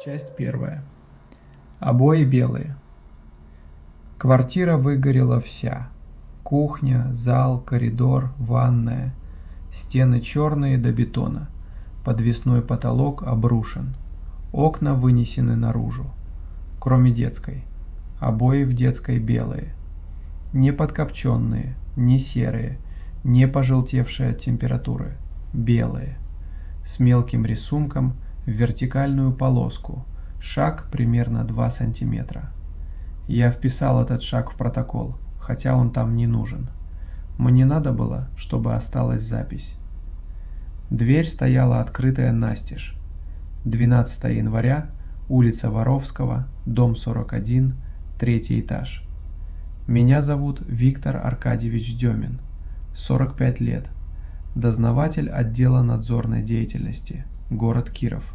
Часть первая. Обои белые. Квартира выгорела вся. Кухня, зал, коридор, ванная. Стены черные до бетона. Подвесной потолок обрушен. Окна вынесены наружу. Кроме детской. Обои в детской белые. Не подкопченные, не серые, не пожелтевшие от температуры. Белые. С мелким рисунком в вертикальную полоску. Шаг примерно 2 сантиметра. Я вписал этот шаг в протокол, хотя он там не нужен. Мне надо было, чтобы осталась запись. Дверь стояла открытая настежь. 12 января, улица Воровского, дом 41, 3 этаж. Меня зовут Виктор Аркадьевич Демин, 45 лет, дознаватель отдела надзорной деятельности, город Киров.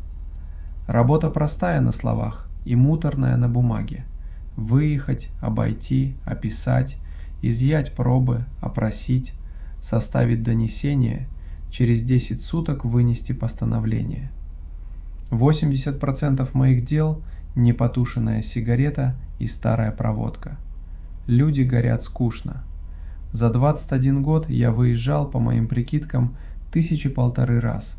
Работа простая на словах и муторная на бумаге. Выехать, обойти, описать, изъять пробы, опросить, составить донесение, через 10 суток вынести постановление. 80% моих дел – непотушенная сигарета и старая проводка. Люди горят скучно. За 21 год я выезжал, по моим прикидкам, 1000-1,5 раз.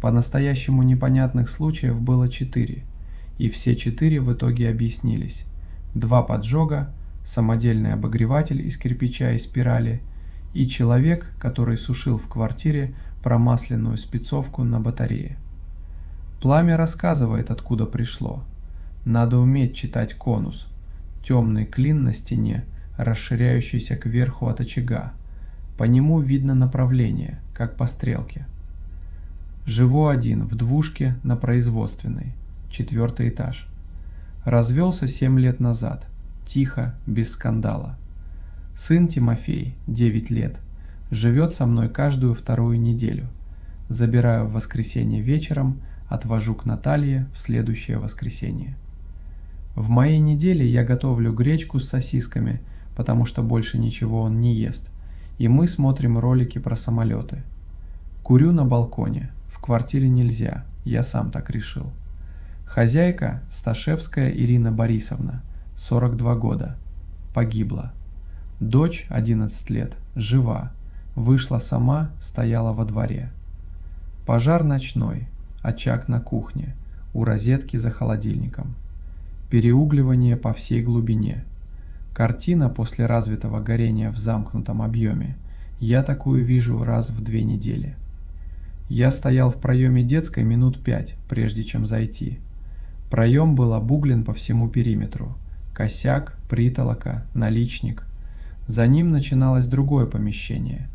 По-настоящему непонятных случаев было 4, и все 4 в итоге объяснились. 2 поджога, самодельный обогреватель из кирпича и спирали, и человек, который сушил в квартире промасленную спецовку на батарее. Пламя рассказывает, откуда пришло. Надо уметь читать конус. Темный клин на стене, расширяющийся кверху от очага. По нему видно направление, как по стрелке. Живу один в двушке на Производственной, 4 этаж. Развелся 7 лет назад, тихо, без скандала. Сын Тимофей, 9 лет, живет со мной каждую 2-ю неделю. Забираю в воскресенье вечером, отвожу к Наталье в следующее воскресенье. В моей неделе я готовлю гречку с сосисками, потому что больше ничего он не ест, и мы смотрим ролики про самолеты. Курю на балконе, в квартире нельзя, я сам так решил. Хозяйка Сташевская Ирина Борисовна, 42 года, погибла. Дочь, 11 лет, жива, вышла сама, стояла во дворе. Пожар ночной, очаг на кухне, у розетки за холодильником. Переугливание по всей глубине. Картина после развитого горения в замкнутом объеме. Я такую вижу раз в 2 недели. Я стоял в проеме детской минут 5, прежде чем зайти. Проем был обуглен по всему периметру. Косяк, притолока, наличник. За ним начиналось другое помещение.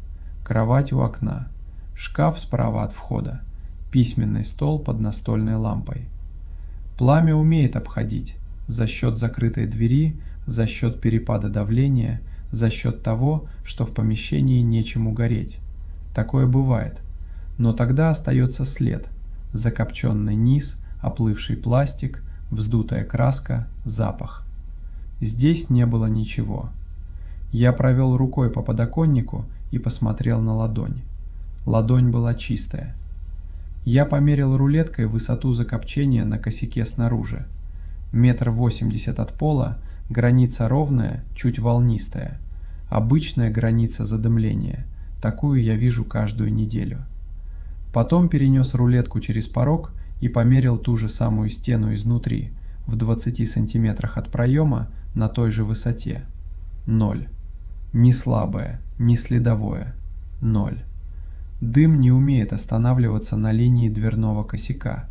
Кровать у окна. Шкаф справа от входа. Письменный стол под настольной лампой. Пламя умеет обходить. За счет закрытой двери, за счет перепада давления, за счет того, что в помещении нечему гореть. Такое бывает. Но тогда остается след. Закопченный низ, оплывший пластик, вздутая краска, запах. Здесь не было ничего. Я провел рукой по подоконнику и посмотрел на ладонь. Ладонь была чистая. Я померил рулеткой высоту закопчения на косяке снаружи. 1,80 м от пола, граница ровная, чуть волнистая. Обычная граница задымления. Такую я вижу каждую неделю. Потом перенес рулетку через порог и померил ту же самую стену изнутри, в 20 сантиметрах от проема, на той же высоте. 0. Ни слабое, ни следовое. 0. Дым не умеет останавливаться на линии дверного косяка.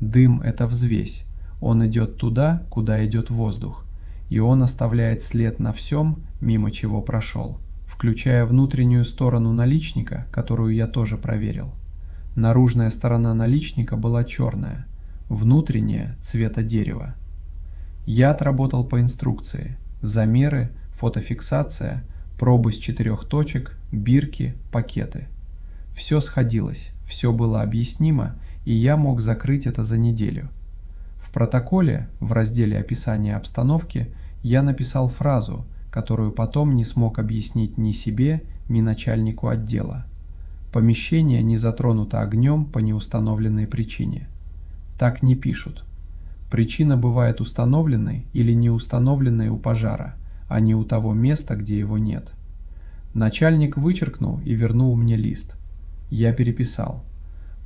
Дым – это взвесь. Он идет туда, куда идет воздух. И он оставляет след на всем, мимо чего прошел, включая внутреннюю сторону наличника, которую я тоже проверил. Наружная сторона наличника была черная, внутренняя – цвета дерева. Я отработал по инструкции. Замеры, фотофиксация, пробы с 4 точек, бирки, пакеты. Все сходилось, все было объяснимо, и я мог закрыть это за неделю. В протоколе, в разделе описания обстановки, я написал фразу, которую потом не смог объяснить ни себе, ни начальнику отдела. Помещение не затронуто огнем по неустановленной причине. Так не пишут. Причина бывает установленной или не установленной у пожара, а не у того места, где его нет. Начальник вычеркнул и вернул мне лист. Я переписал.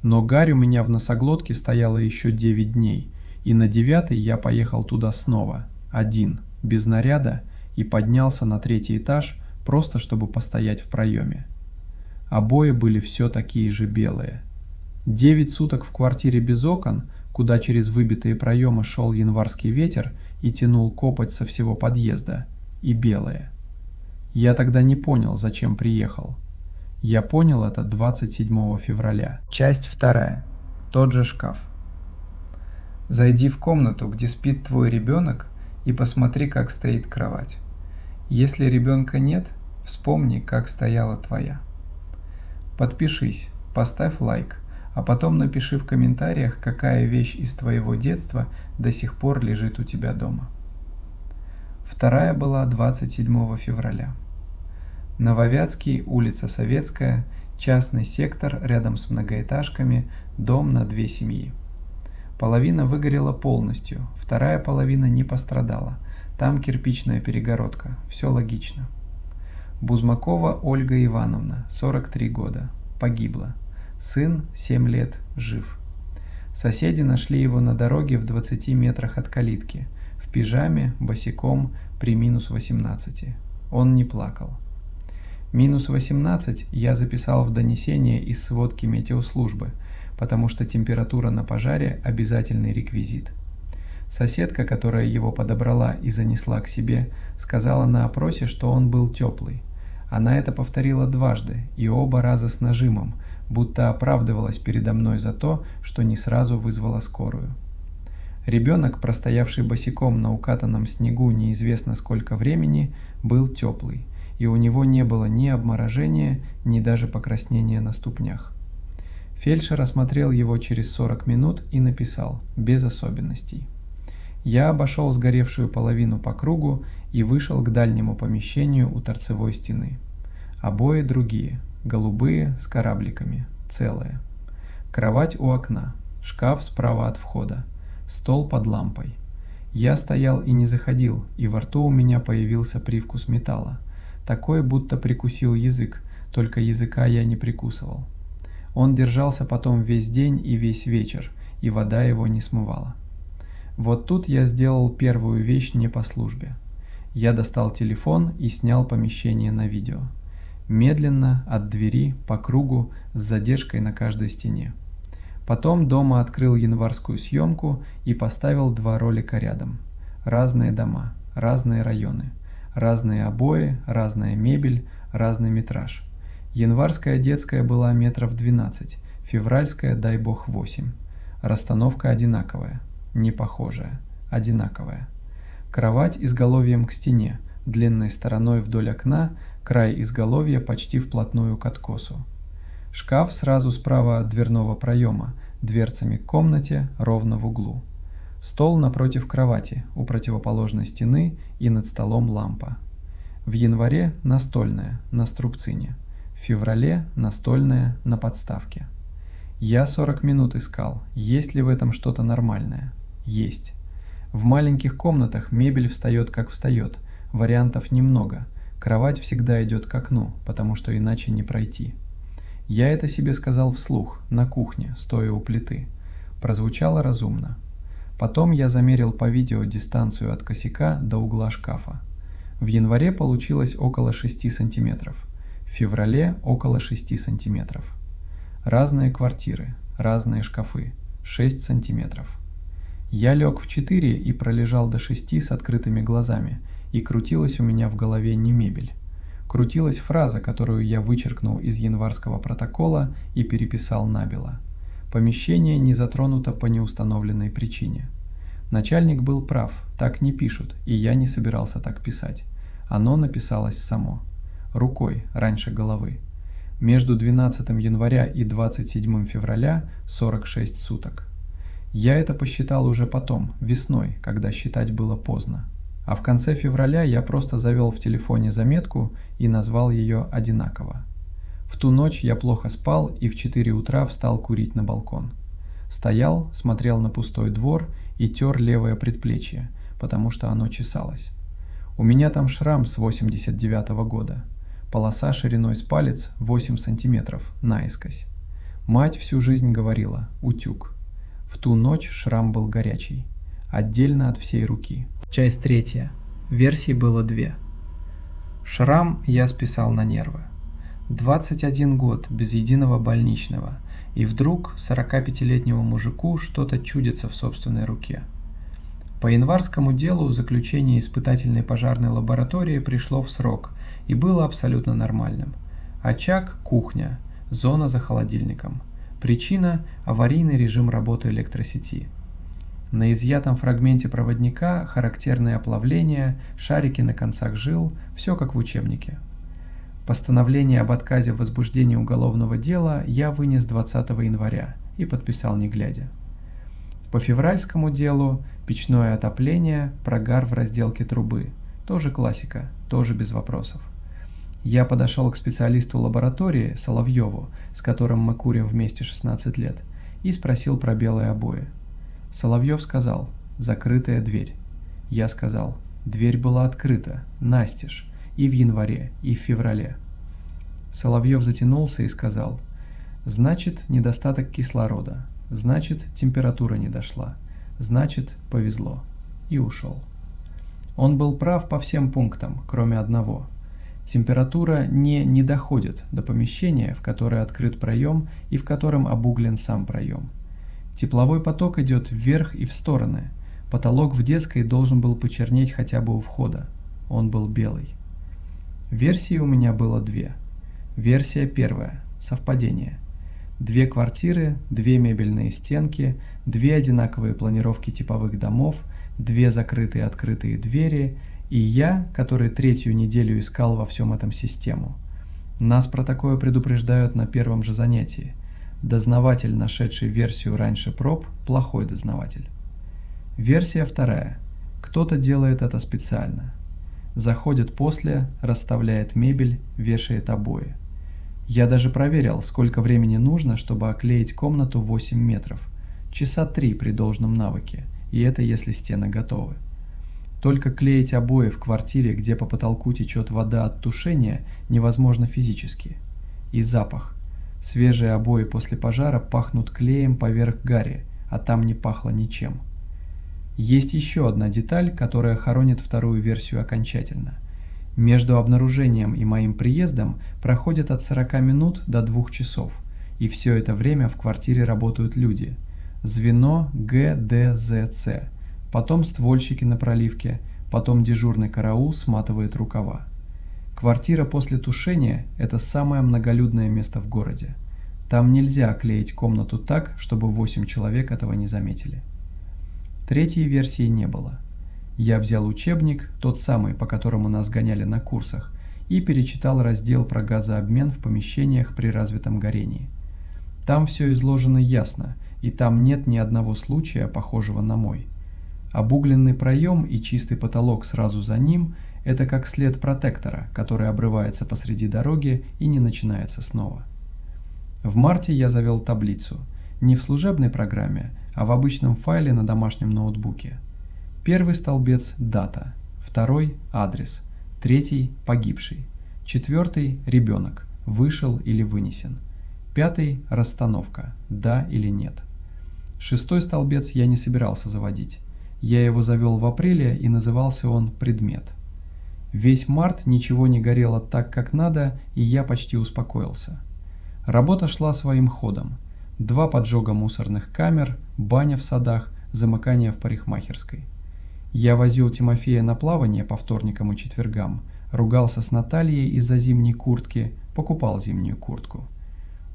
Но гарь у меня в носоглотке стояла еще 9 дней, и на 9-й я поехал туда снова, один, без наряда, и поднялся на 3-й этаж, просто чтобы постоять в проеме. Обои были все такие же белые. 9 суток в квартире без окон, куда через выбитые проемы шел январский ветер и тянул копоть со всего подъезда, и белые. Я тогда не понял, зачем приехал. Я понял это 27 февраля. Часть 2. Тот же шкаф. Зайди в комнату, где спит твой ребенок, и посмотри, как стоит кровать. Если ребенка нет, вспомни, как стояла твоя. Подпишись, поставь лайк, а потом напиши в комментариях, какая вещь из твоего детства до сих пор лежит у тебя дома. Вторая была 27 февраля. Нововятский, улица Советская, частный сектор рядом с многоэтажками, дом на 2 семьи. Половина выгорела полностью, вторая половина не пострадала. Там кирпичная перегородка, все логично. Бузмакова Ольга Ивановна, 43 года, погибла. Сын, 7 лет, жив. Соседи нашли его на дороге в 20 метрах от калитки, в пижаме, босиком, при минус 18. Он не плакал. Минус 18 я записал в донесение из сводки метеослужбы, потому что температура на пожаре – обязательный реквизит. Соседка, которая его подобрала и занесла к себе, сказала на опросе, что он был теплый. Она это повторила дважды, и оба раза с нажимом, будто оправдывалась передо мной за то, что не сразу вызвала скорую. Ребенок, простоявший босиком на укатанном снегу неизвестно сколько времени, был теплый, и у него не было ни обморожения, ни даже покраснения на ступнях. Фельдшер осмотрел его через 40 минут и написал «без особенностей». Я обошел сгоревшую половину по кругу и вышел к дальнему помещению у торцевой стены. Обои другие, голубые с корабликами, целые. Кровать у окна, шкаф справа от входа, стол под лампой. Я стоял и не заходил, и во рту у меня появился привкус металла. Такой, будто прикусил язык, только языка я не прикусывал. Он держался потом весь день и весь вечер, и вода его не смывала. Вот тут я сделал первую вещь не по службе. Я достал телефон и снял помещение на видео. Медленно, от двери, по кругу, с задержкой на каждой стене. Потом дома открыл январскую съемку и поставил 2 ролика рядом. Разные дома, разные районы. Разные обои, разная мебель, разный метраж. Январская детская была метров 12, февральская, дай бог, 8. Расстановка одинаковая, не похожая, одинаковая. Кровать изголовьем к стене, длинной стороной вдоль окна, край изголовья почти вплотную к откосу. Шкаф сразу справа от дверного проема, дверцами к комнате, ровно в углу. Стол напротив кровати, у противоположной стены и над столом лампа. В январе настольная, на струбцине. В феврале настольная, на подставке. Я 40 минут искал, есть ли в этом что-то нормальное. Есть. В маленьких комнатах мебель встает как встает, вариантов немного. Кровать всегда идет к окну, потому что иначе не пройти. Я это себе сказал вслух, на кухне, стоя у плиты. Прозвучало разумно. Потом я замерил по видео дистанцию от косяка до угла шкафа. В январе получилось около 6 сантиметров, в феврале около 6 сантиметров. Разные квартиры, разные шкафы, 6 сантиметров. Я лег в 4 и пролежал до 6 с открытыми глазами, и крутилась у меня в голове не мебель. Крутилась фраза, которую я вычеркнул из январского протокола и переписал набело. Помещение не затронуто по неустановленной причине. Начальник был прав, так не пишут, и я не собирался так писать. Оно написалось само. Рукой, раньше головы. Между 12 января и 27 февраля 46 суток. Я это посчитал уже потом, весной, когда считать было поздно. А в конце февраля я просто завел в телефоне заметку и назвал ее одинаково. В ту ночь я плохо спал и в 4 утра встал курить на балкон. Стоял, смотрел на пустой двор и тер левое предплечье, потому что оно чесалось. У меня там шрам с 89-го года. Полоса шириной с палец 8 сантиметров, наискось. Мать всю жизнь говорила «утюг». В ту ночь шрам был горячий, отдельно от всей руки. Часть 3. Версий было 2. Шрам я списал на нервы. 21 год без единого больничного, и вдруг 45-летнему мужику что-то чудится в собственной руке. По январскому делу заключение испытательной пожарной лаборатории пришло в срок и было абсолютно нормальным. Очаг – кухня, зона за холодильником. Причина – аварийный режим работы электросети. На изъятом фрагменте проводника характерные оплавления, шарики на концах жил, все как в учебнике. Постановление об отказе в возбуждении уголовного дела я вынес 20 января и подписал не глядя. По февральскому делу печное отопление, прогар в разделке трубы. Тоже классика, тоже без вопросов. Я подошел к специалисту лаборатории, Соловьеву, с которым мы курим вместе 16 лет, и спросил про белые обои. Соловьев сказал «закрытая дверь». Я сказал «дверь была открыта, настежь, и в январе, и в феврале». Соловьев затянулся и сказал «значит, недостаток кислорода, значит, температура не дошла, значит, повезло». И ушел. Он был прав по всем пунктам, кроме одного. Температура не доходит до помещения, в которое открыт проем и в котором обуглен сам проем. Тепловой поток идет вверх и в стороны. Потолок в детской должен был почернеть хотя бы у входа. Он был белый. Версий у меня было 2. Версия первая – совпадение. 2 квартиры, 2 мебельные стенки, 2 одинаковые планировки типовых домов, 2 закрытые открытые двери и я, который 3-ю неделю искал во всем этом систему. Нас про такое предупреждают на первом же занятии. Дознаватель, нашедший версию раньше проб, плохой дознаватель. Версия вторая. Кто-то делает это специально. Заходит после, расставляет мебель, вешает обои. Я даже проверил, сколько времени нужно, чтобы оклеить комнату 8 метров. Часа 3 при должном навыке, и это если стены готовы. Только клеить обои в квартире, где по потолку течет вода от тушения, невозможно физически. И запах. Свежие обои после пожара пахнут клеем поверх гари, а там не пахло ничем. Есть еще одна деталь, которая хоронит вторую версию окончательно. Между обнаружением и моим приездом проходит от 40 минут до 2 часов, и все это время в квартире работают люди. Звено ГДЗЦ, потом ствольщики на проливке, потом дежурный караул сматывает рукава. Квартира после тушения – это самое многолюдное место в городе. Там нельзя клеить комнату так, чтобы 8 человек этого не заметили. 3-й версии не было. Я взял учебник, тот самый, по которому нас гоняли на курсах, и перечитал раздел про газообмен в помещениях при развитом горении. Там все изложено ясно, и там нет ни одного случая, похожего на мой. Обугленный проем и чистый потолок сразу за ним – это как след протектора, который обрывается посреди дороги и не начинается снова. В марте я завел таблицу, не в служебной программе, а в обычном файле на домашнем ноутбуке. 1-й столбец – дата, 2-й – адрес, 3-й – погибший, 4-й – ребенок, вышел или вынесен, 5-й – расстановка, да или нет. 6-й столбец я не собирался заводить. Я его завел в апреле, и назывался он «предмет». Весь март ничего не горело так, как надо, и я почти успокоился. Работа шла своим ходом. 2 поджога мусорных камер, баня в садах, замыкание в парикмахерской. Я возил Тимофея на плавание по вторникам и четвергам, ругался с Натальей из-за зимней куртки, покупал зимнюю куртку.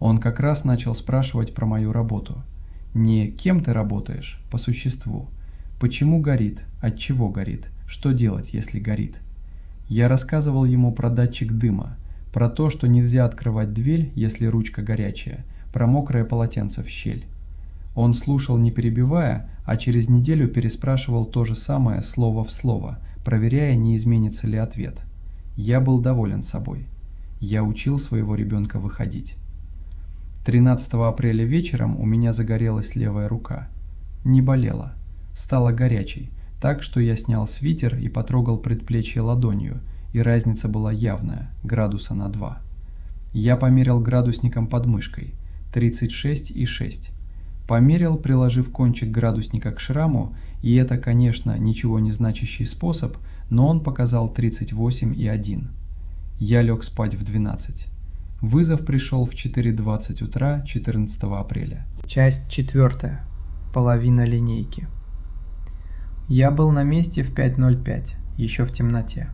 Он как раз начал спрашивать про мою работу. Не «кем ты работаешь?» по существу. Почему горит? От чего горит? Что делать, если горит? Я рассказывал ему про датчик дыма, про то, что нельзя открывать дверь, если ручка горячая, про мокрое полотенце в щель. Он слушал не перебивая, а через неделю переспрашивал то же самое слово в слово, проверяя, не изменится ли ответ. Я был доволен собой. Я учил своего ребенка выходить. 13 апреля вечером у меня загорелась левая рука. Не болела. Стала горячей, так что я снял свитер и потрогал предплечье ладонью, и разница была явная, градуса на 2. Я померил градусником под мышкой, 36,6. Померил, приложив кончик градусника к шраму, и это, конечно, ничего не значащий способ, но он показал 38,1. Я лег спать в 12. Вызов пришел в 4:20 утра 14 апреля. Часть 4. Половина линейки. Я был на месте в 5:05, еще в темноте.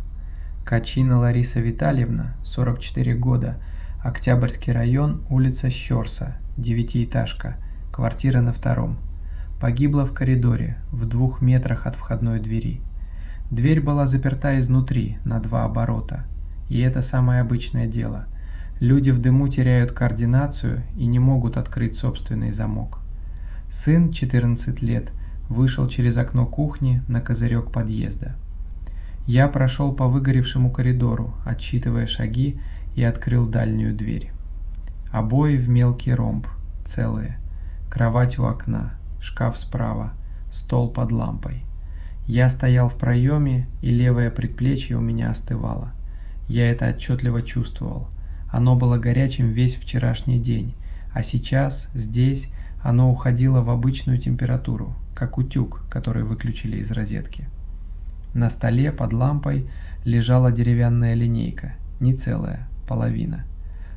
Качина Лариса Витальевна, 44 года, Октябрьский район, улица Щерса, 9-этажка, квартира на 2-м. Погибла в коридоре, в 2 метрах от входной двери. Дверь была заперта изнутри, на 2 оборота. И это самое обычное дело. Люди в дыму теряют координацию и не могут открыть собственный замок. Сын, 14 лет, вышел через окно кухни на козырек подъезда. Я прошел по выгоревшему коридору, отсчитывая шаги, и открыл дальнюю дверь. Обои в мелкий ромб, целые. Кровать у окна, шкаф справа, стол под лампой. Я стоял в проеме, и левое предплечье у меня остывало. Я это отчетливо чувствовал. Оно было горячим весь вчерашний день, а сейчас, здесь, оно уходило в обычную температуру, как утюг, который выключили из розетки. На столе под лампой лежала деревянная линейка, не целая, половина.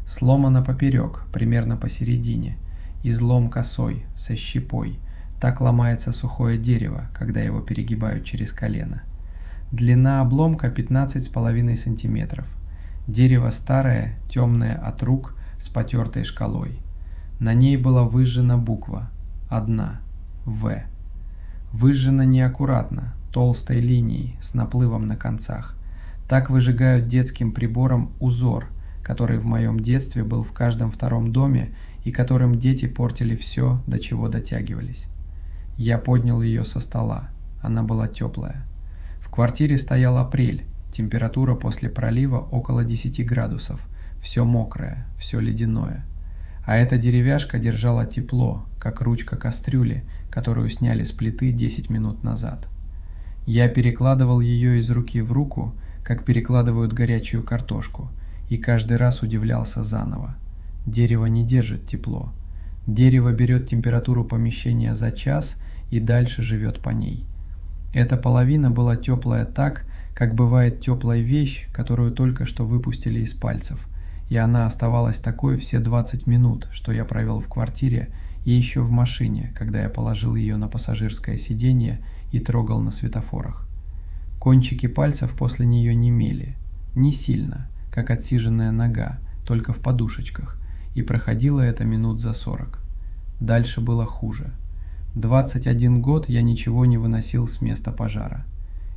Сломана поперек, примерно посередине, излом косой, со щепой. Так ломается сухое дерево, когда его перегибают через колено. Длина обломка 15,5 сантиметров. Дерево старое, темное от рук, с потертой шкалой. На ней была выжжена буква, одна, В. Выжжена неаккуратно, толстой линией, с наплывом на концах. Так выжигают детским прибором узор, который в моем детстве был в каждом втором доме и которым дети портили все, до чего дотягивались. Я поднял ее со стола, она была теплая. В квартире стоял апрель, температура после пролива около 10 градусов, все мокрое, все ледяное. А эта деревяшка держала тепло, как ручка кастрюли, которую сняли с плиты 10 минут назад. Я перекладывал ее из руки в руку, как перекладывают горячую картошку, и каждый раз удивлялся заново. Дерево не держит тепло. Дерево берет температуру помещения за час и дальше живет по ней. Эта половина была теплая так, как бывает теплая вещь, которую только что выпустили из пальцев, и она оставалась такой все 20 минут, что я провел в квартире и еще в машине, когда я положил ее на пассажирское сиденье и трогал на светофорах. Кончики пальцев после нее немели, не сильно, как отсиженная нога, только в подушечках, и проходило это минут за 40. Дальше было хуже. 21 год я ничего не выносил с места пожара.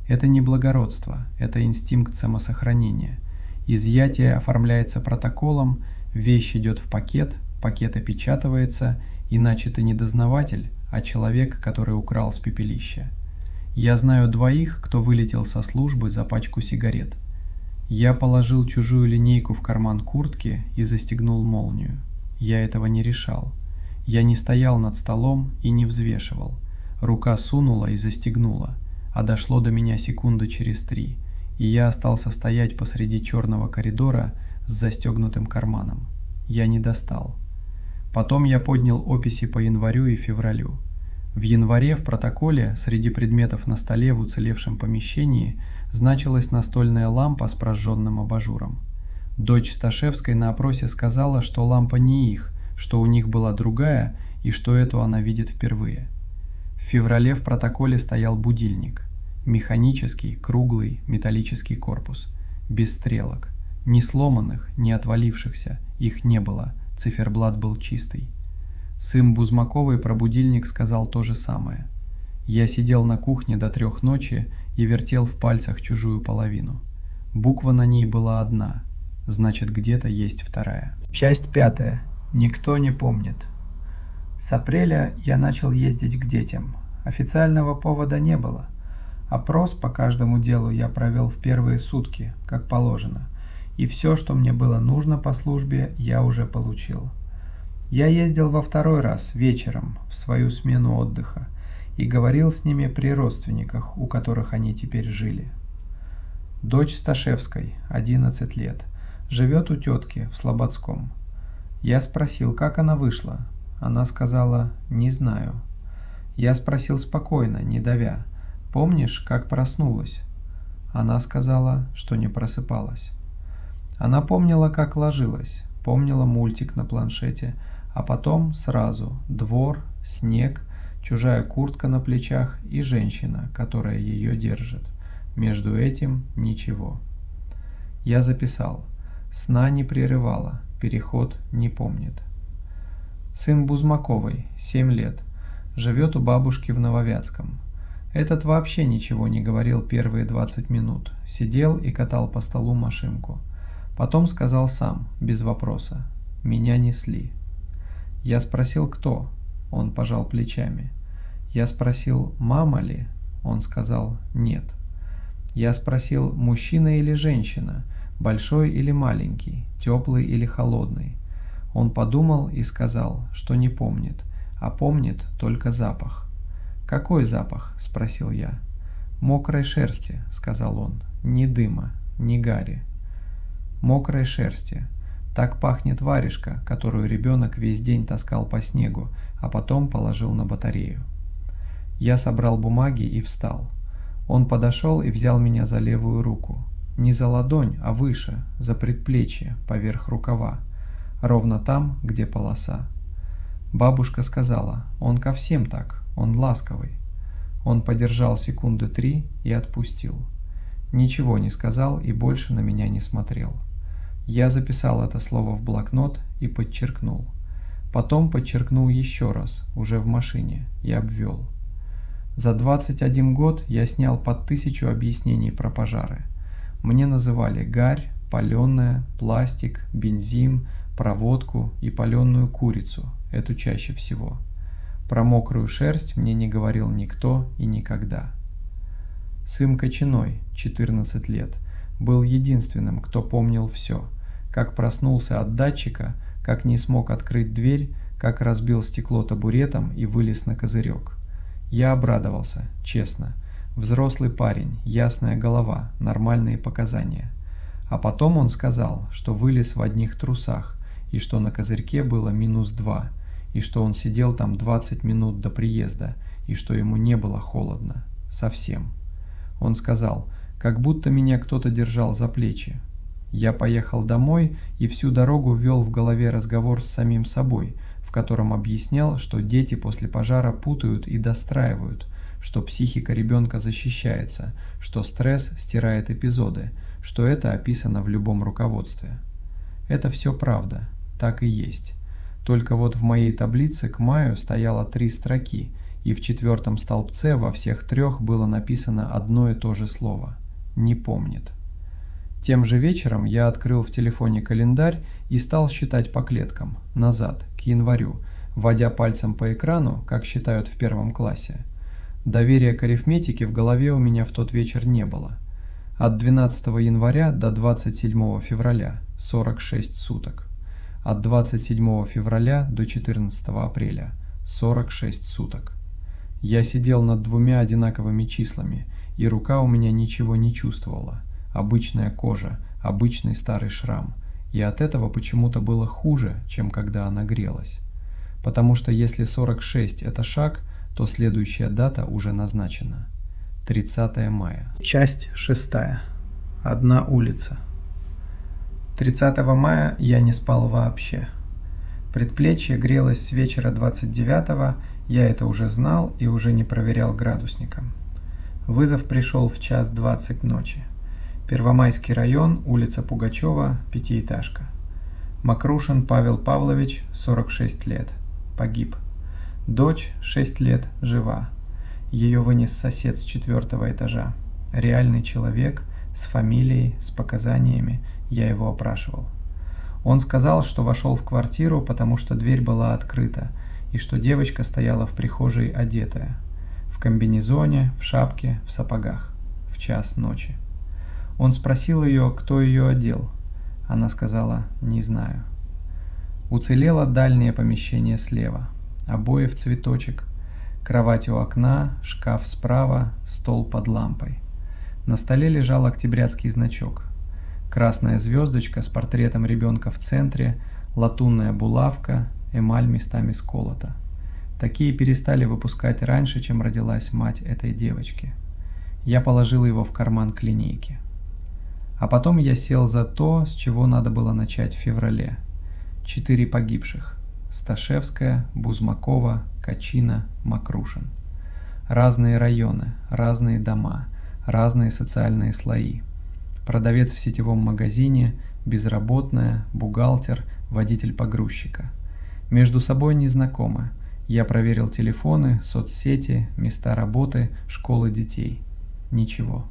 Это не благородство, это инстинкт самосохранения. Изъятие оформляется протоколом, вещь идет в пакет, пакет опечатывается, иначе ты не дознаватель, а человек, который украл с пепелища. Я знаю 2, кто вылетел со службы за пачку сигарет. Я положил чужую линейку в карман куртки и застегнул молнию. Я этого не решал. Я не стоял над столом и не взвешивал. Рука сунула и застегнула, а дошло до меня секунды через 3, и я остался стоять посреди черного коридора с застегнутым карманом. Я не достал. Потом я поднял описи по январю и февралю. В январе в протоколе среди предметов на столе в уцелевшем помещении значилась настольная лампа с прожженным абажуром. Дочь Сташевской на опросе сказала, что лампа не их, что у них была другая и что эту она видит впервые. В феврале в протоколе стоял будильник. Механический, круглый, металлический корпус. Без стрелок. Ни сломанных, ни отвалившихся. Их не было. Циферблат был чистый. Сын Бузмаковой про будильник сказал то же самое. Я сидел на кухне до 3 ночи и вертел в пальцах чужую половину. Буква на ней была одна. Значит, где-то есть вторая. Часть 5. Никто не помнит. С апреля я начал ездить к детям. Официального повода не было. Опрос по каждому делу я провел в первые сутки, как положено. И все, что мне было нужно по службе, я уже получил. Я ездил во второй раз вечером в свою смену отдыха и говорил с ними при родственниках, у которых они теперь жили. Дочь Сташевской, 11 лет, живет у тетки в Слободском. Я спросил, как она вышла. Она сказала: «Не знаю». Я спросил спокойно, не давя: «Помнишь, как проснулась?» Она сказала, что не просыпалась. Она помнила, как ложилась, помнила мультик на планшете, а потом сразу двор, снег, чужая куртка на плечах и женщина, которая ее держит. Между этим ничего. Я записал. Сна не прерывала, переход не помнит. Сын Бузмаковой, 7 лет, живет у бабушки в Нововятском. Этот вообще ничего не говорил первые 20 минут, сидел и катал по столу машинку. Потом сказал сам, без вопроса: «Меня несли». Я спросил, кто? Он пожал плечами. Я спросил, мама ли? Он сказал, нет. Я спросил, мужчина или женщина, большой или маленький, теплый или холодный. Он подумал и сказал, что не помнит, а помнит только запах. «Какой запах?» – спросил я. «Мокрой шерсти», – сказал он, – «ни дыма, ни гари». Мокрой шерсти. Так пахнет варежка, которую ребенок весь день таскал по снегу, а потом положил на батарею. Я собрал бумаги и встал. Он подошел и взял меня за левую руку. Не за ладонь, а выше, за предплечье, поверх рукава. Ровно там, где полоса. Бабушка сказала, он ко всем так, он ласковый. Он подержал секунды 3 и отпустил. Ничего не сказал и больше на меня не смотрел. Я записал это слово в блокнот и подчеркнул. Потом подчеркнул еще раз, уже в машине, и обвел. За 21 год я снял под 1000 объяснений про пожары. Мне называли гарь, паленая, пластик, бензин, проводку и паленую курицу, эту чаще всего. Про мокрую шерсть мне не говорил никто и никогда. Сын Кочиной, 14 лет, был единственным, кто помнил все. Как проснулся от датчика, как не смог открыть дверь, как разбил стекло табуретом и вылез на козырек. Я обрадовался, честно. Взрослый парень, ясная голова, нормальные показания. А потом он сказал, что вылез в одних трусах, и что на козырьке было -2, и что он сидел там 20 минут до приезда, и что ему не было холодно. Совсем. Он сказал, как будто меня кто-то держал за плечи. Я поехал домой и всю дорогу вел в голове разговор с самим собой, в котором объяснял, что дети после пожара путают и достраивают, что психика ребенка защищается, что стресс стирает эпизоды, что это описано в любом руководстве. Это все правда, так и есть. Только вот в моей таблице к маю стояло 3 строки, и в 4-м столбце во всех 3 было написано одно и то же слово – «не помнит». Тем же вечером я открыл в телефоне календарь и стал считать по клеткам, назад, к январю, вводя пальцем по экрану, как считают в 1 классе. Доверия к арифметике в голове у меня в тот вечер не было. От 12 января до 27 февраля – 46 суток. От 27 февраля до 14 апреля – 46 суток. Я сидел над 2 одинаковыми числами, и рука у меня ничего не чувствовала. Обычная кожа, обычный старый шрам, и от этого почему-то было хуже, чем когда она грелась. Потому что если 46 – это шаг, то следующая дата уже назначена. 30 мая. Часть 6. Одна улица. 30 мая я не спал вообще. Предплечье грелось с вечера 29-го, я это уже знал и уже не проверял градусником. Вызов пришел в 1:20 ночи. Первомайский район, улица Пугачева, 5-этажка. Макрушин Павел Павлович, 46 лет. Погиб. Дочь, 6 лет, жива. Ее вынес сосед с 4-го этажа. Реальный человек, с фамилией, с показаниями, я его опрашивал. Он сказал, что вошел в квартиру, потому что дверь была открыта, и что девочка стояла в прихожей одетая. В комбинезоне, в шапке, в сапогах. В 1:00 ночи. Он спросил ее, кто ее одел. Она сказала, не знаю. Уцелело дальнее помещение слева. Обои в цветочек, кровать у окна, шкаф справа, стол под лампой. На столе лежал октябрятский значок. Красная звездочка с портретом ребенка в центре, латунная булавка, эмаль местами сколота. Такие перестали выпускать раньше, чем родилась мать этой девочки. Я положил его в карман к линейке. А потом я сел за то, с чего надо было начать в феврале. 4 погибших. Сташевская, Бузмакова, Качина, Макрушин. Разные районы, разные дома, разные социальные слои. Продавец в сетевом магазине, безработная, бухгалтер, водитель погрузчика. Между собой незнакомы. Я проверил телефоны, соцсети, места работы, школы детей. Ничего.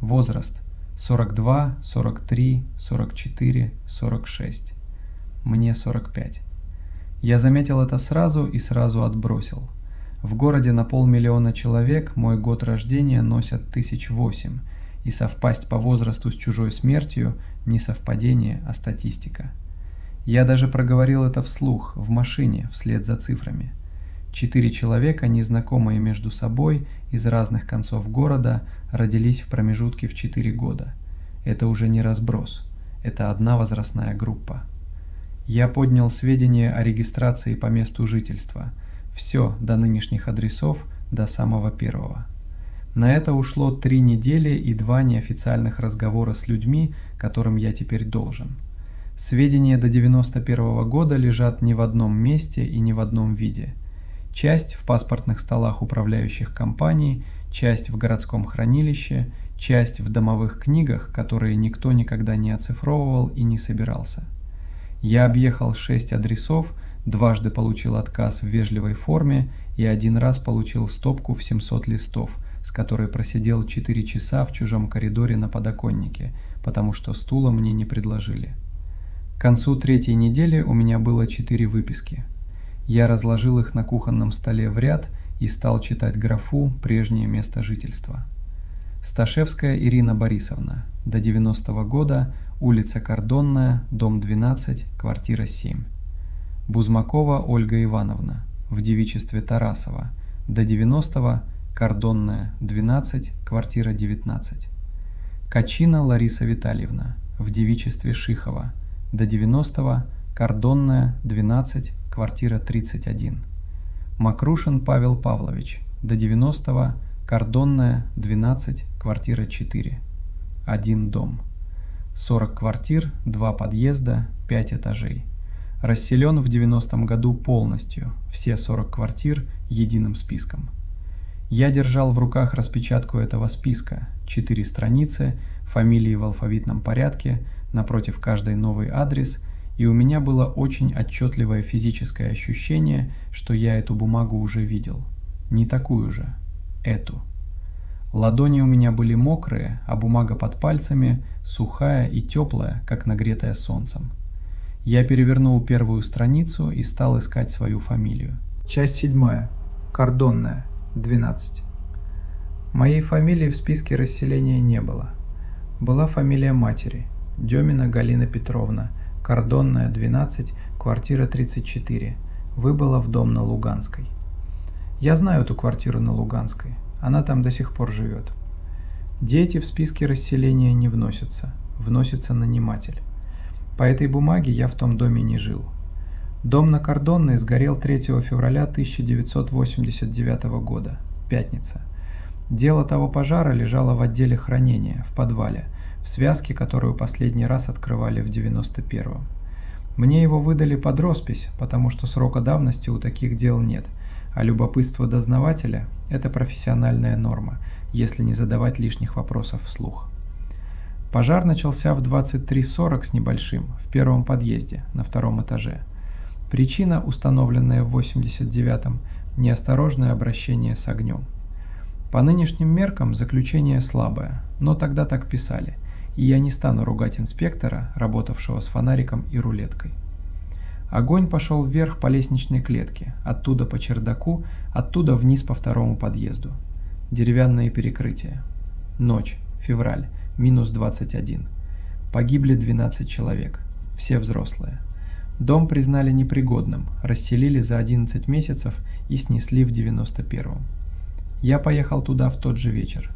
Возраст 42, 43, 44, 46. Мне 45. Я заметил это сразу и сразу отбросил. В городе на 500 000 человек мой год рождения носят 1008, и совпасть по возрасту с чужой смертью не совпадение, а статистика. Я даже проговорил это вслух, в машине, вслед за цифрами. 4 человека, незнакомые между собой, из разных концов города, родились в промежутке в 4 года. Это уже не разброс, это одна возрастная группа. Я поднял сведения о регистрации по месту жительства. Все до нынешних адресов, до самого первого. На это ушло 3 недели и 2 неофициальных разговора с людьми, которым я теперь должен. Сведения до 91 года лежат не в одном месте и не в одном виде. Часть в паспортных столах управляющих компаний, часть в городском хранилище, часть в домовых книгах, которые никто никогда не оцифровывал и не собирался. Я объехал 6 адресов, дважды получил отказ в вежливой форме и 1 раз получил стопку в 700 листов, с которой просидел 4 часа в чужом коридоре на подоконнике, потому что стула мне не предложили. К концу 3-й недели у меня было 4 выписки. Я разложил их на кухонном столе в ряд и стал читать графу «Прежнее место жительства». Сташевская Ирина Борисовна, до 90-го года, улица Кордонная, дом 12, квартира 7. Бузмакова Ольга Ивановна, в девичестве Тарасова, до 90-го, Кордонная, 12, квартира 19. Качина Лариса Витальевна, в девичестве Шихова, до 90-го, Кордонная, 12, квартира 31. Макрушин Павел Павлович, до 90-го, Кордонная, 12, квартира 4. 1 дом. 40 квартир, 2 подъезда, 5 этажей. Расселен в 90-м году полностью, все 40 квартир единым списком. Я держал в руках распечатку этого списка, 4 страницы, фамилии в алфавитном порядке, напротив каждой новый адрес, и у меня было очень отчетливое физическое ощущение, что я эту бумагу уже видел. Не такую же, эту. Ладони у меня были мокрые, а бумага под пальцами сухая и теплая, как нагретая солнцем. Я перевернул первую страницу и стал искать свою фамилию. Часть 7. Кордонная, 12. Моей фамилии в списке расселения не было. Была фамилия матери, Демина Галина Петровна, Кордонная, 12, квартира 34, выбыла в дом на Луганской. Я знаю эту квартиру на Луганской, она там до сих пор живет. Дети в списке расселения не вносятся, вносится наниматель. По этой бумаге я в том доме не жил. Дом на Кордонной сгорел 3 февраля 1989 года, пятница. Дело того пожара лежало в отделе хранения, в подвале, в связке, которую последний раз открывали в 91-м. Мне его выдали под роспись, потому что срока давности у таких дел нет, а любопытство дознавателя – это профессиональная норма, если не задавать лишних вопросов вслух. Пожар начался в 23:40 с небольшим, в первом подъезде, на 2-м этаже. Причина, установленная в 89-м, неосторожное обращение с огнем. По нынешним меркам заключение слабое, но тогда так писали, и я не стану ругать инспектора, работавшего с фонариком и рулеткой. Огонь пошел вверх по лестничной клетке, оттуда по чердаку, оттуда вниз по 2-му подъезду. Деревянное перекрытие. Ночь, февраль, -21. Погибли 12 человек, все взрослые. Дом признали непригодным, расселили за 11 месяцев и снесли в 91-м. Я поехал туда в тот же вечер.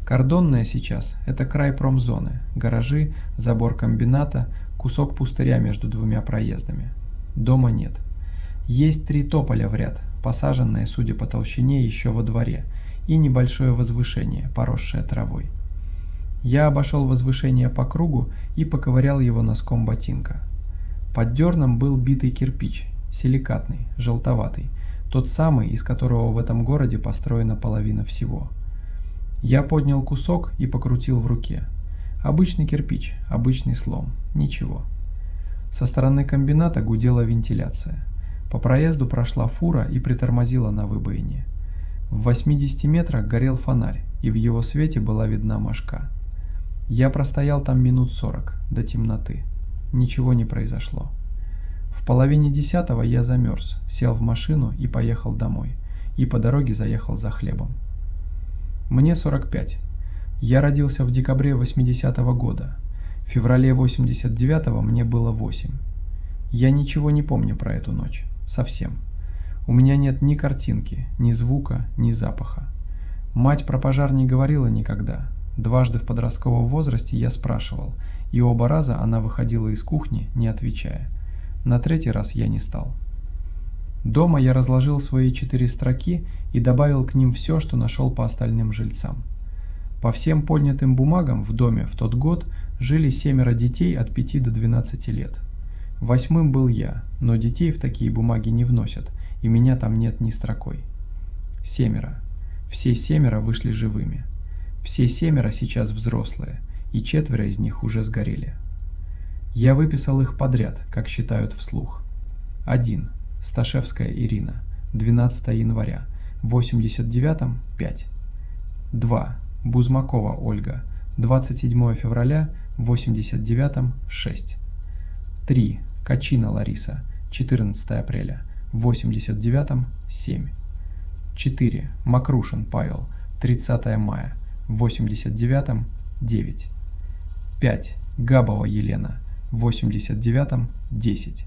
Кордонная сейчас – это край промзоны, гаражи, забор комбината, кусок пустыря между двумя проездами. Дома нет. Есть 3 тополя в ряд, посаженные, судя по толщине, еще во дворе, и небольшое возвышение, поросшее травой. Я обошел возвышение по кругу и поковырял его носком ботинка. Под дерном был битый кирпич, силикатный, желтоватый, тот самый, из которого в этом городе построена половина всего. Я поднял кусок и покрутил в руке. Обычный кирпич, обычный слом, ничего. Со стороны комбината гудела вентиляция. По проезду прошла фура и притормозила на выбоине. В 80 метрах горел фонарь, и в его свете была видна мошка. Я простоял там минут 40, до темноты. Ничего не произошло. В половине 10-го я замерз, сел в машину и поехал домой. И по дороге заехал за хлебом. Мне 45. Я родился в декабре 80-го года. В феврале 89-го мне было 8. Я ничего не помню про эту ночь. Совсем. У меня нет ни картинки, ни звука, ни запаха. Мать про пожар не говорила никогда. Дважды в подростковом возрасте я спрашивал, и оба раза она выходила из кухни, не отвечая. На 3-й раз я не стал. Дома я разложил свои 4 строки и добавил к ним все, что нашел по остальным жильцам. По всем поднятым бумагам в доме в тот год жили 7 детей от 5 до 12 лет. 8-м был я, но детей в такие бумаги не вносят, и меня там нет ни строкой. 7. Все 7 вышли живыми. Все 7 сейчас взрослые, и 4 из них уже сгорели. Я выписал их подряд, как считают вслух. 1. Сташевская Ирина, 12 января, в 89-м – 5. 2. Бузмакова Ольга, 27 февраля, в 89-м – 6. 3. Качина Лариса, 14 апреля, в 89-м – 7. 4. Макрушин Павел, 30 мая, в 89-м – 9. 5. Габова Елена, в 89-м – 10.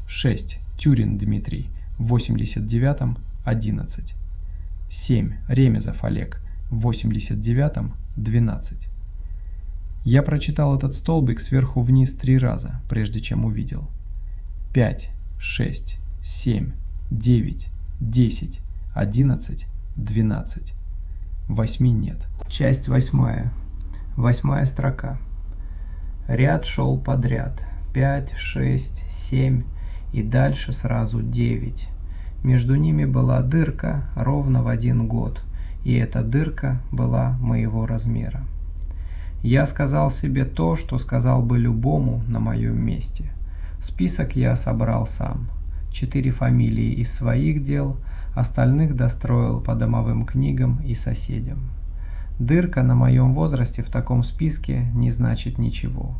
6. Тюрин Дмитрий, в 89-м – 11. 7. Ремезов Олег, в 89-м – 12. Я прочитал этот столбик сверху вниз 3 раза, прежде чем увидел. 5, 6, 7, 9, 10, 11, 12. 8 нет. Часть 8. 8 строка. Ряд шел подряд. 5, 6, 7 и дальше сразу 9. Между ними была дырка ровно в 1 год, и эта дырка была моего размера. Я сказал себе то, что сказал бы любому на моем месте. Список я собрал сам. 4 фамилии из своих дел, остальных достроил по домовым книгам и соседям. Дырка на моем возрасте в таком списке не значит ничего.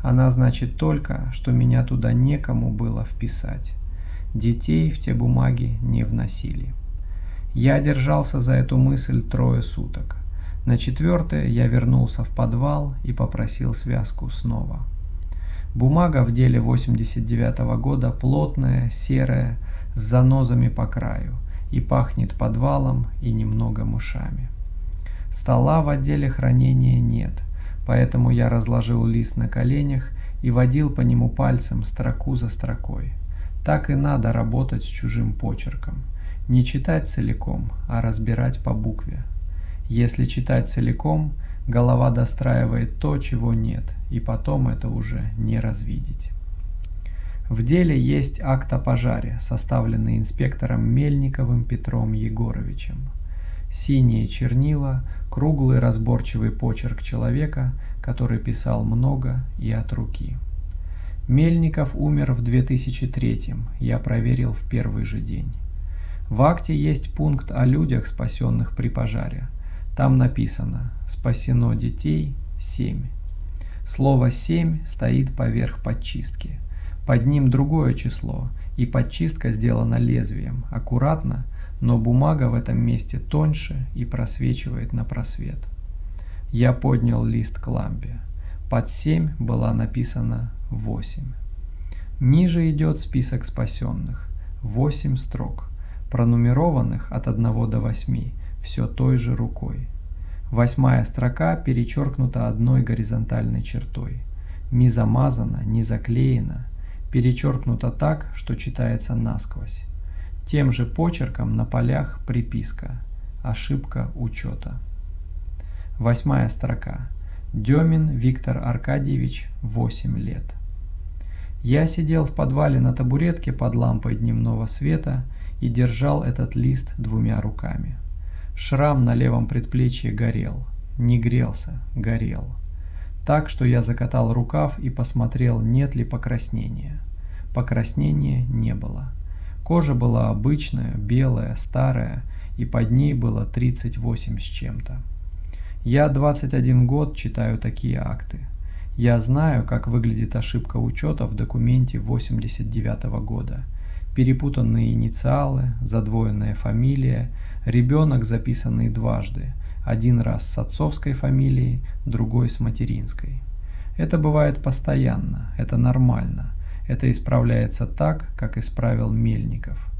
Она значит только, что меня туда некому было вписать. Детей в те бумаги не вносили. Я держался за эту мысль 3 суток. На 4-е я вернулся в подвал и попросил связку снова. Бумага в деле 89-го года плотная, серая, с занозами по краю, и пахнет подвалом и немного мышами. Стола в отделе хранения нет, поэтому я разложил лист на коленях и водил по нему пальцем строку за строкой. Так и надо работать с чужим почерком. Не читать целиком, а разбирать по букве. Если читать целиком, голова достраивает то, чего нет, и потом это уже не развидеть. В деле есть акт о пожаре, составленный инспектором Мельниковым Петром Егоровичем. Синие чернила, круглый разборчивый почерк человека, который писал много и от руки. Мельников умер в 2003-м, я проверил в первый же день. В акте есть пункт о людях, спасенных при пожаре. Там написано «Спасено детей 7». Слово «7» стоит поверх подчистки. Под ним другое число, и подчистка сделана лезвием, аккуратно, но бумага в этом месте тоньше и просвечивает на просвет. Я поднял лист к лампе. Под 7 была написана 8. Ниже идет список спасенных. 8 строк, пронумерованных от 1 до 8, все той же рукой. 8-я строка перечеркнута одной горизонтальной чертой. Не замазана, не заклеена, перечеркнута так, что читается насквозь. Тем же почерком на полях приписка. Ошибка учета. 8-я строка. Демин Виктор Аркадьевич, 8 лет. Я сидел в подвале на табуретке под лампой дневного света и держал этот лист 2 руками. Шрам на левом предплечье горел. Не грелся, горел. Так, что я закатал рукав и посмотрел, нет ли покраснения. Покраснения не было. Кожа была обычная, белая, старая, и под ней было 38 с чем-то. Я 21 год читаю такие акты. Я знаю, как выглядит ошибка учета в документе 89 года. Перепутанные инициалы, задвоенная фамилия, ребенок, записанный дважды, один раз с отцовской фамилией, другой с материнской. Это бывает постоянно, это нормально, это исправляется так, как исправил Мельников.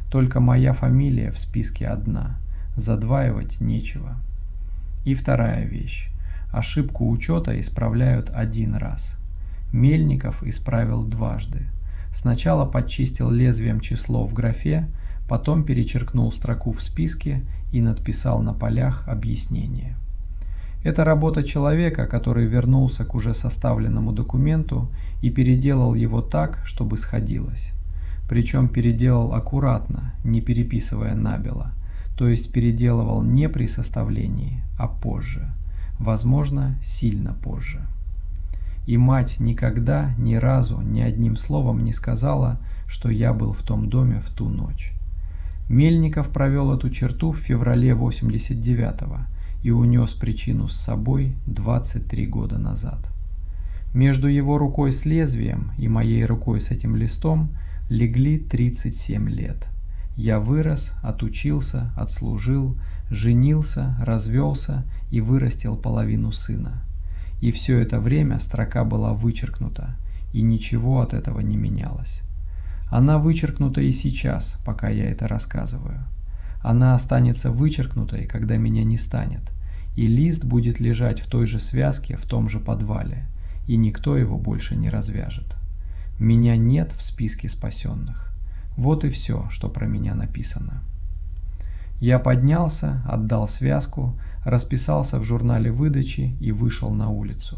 Только моя фамилия в списке одна, задваивать нечего. И вторая вещь. Ошибку учета исправляют один раз. Мельников исправил дважды. Сначала подчистил лезвием число в графе, потом перечеркнул строку в списке и надписал на полях объяснение. Это работа человека, который вернулся к уже составленному документу и переделал его так, чтобы сходилось. Причем переделал аккуратно, не переписывая набело, то есть переделывал не при составлении, а позже. Возможно, сильно позже. И мать никогда, ни разу, ни одним словом не сказала, что я был в том доме в ту ночь. Мельников провел эту черту в феврале 89-го и унес причину с собой 23 года назад. Между его рукой с лезвием и моей рукой с этим листом легли 37 лет. Я вырос, отучился, отслужил, женился, развелся и вырастил половину сына. И все это время строка была вычеркнута, и ничего от этого не менялось. Она вычеркнута и сейчас, пока я это рассказываю. Она останется вычеркнутой, когда меня не станет, и лист будет лежать в той же связке в том же подвале, и никто его больше не развяжет. Меня нет в списке спасенных. Вот и все, что про меня написано. Я поднялся, отдал связку, расписался в журнале выдачи и вышел на улицу.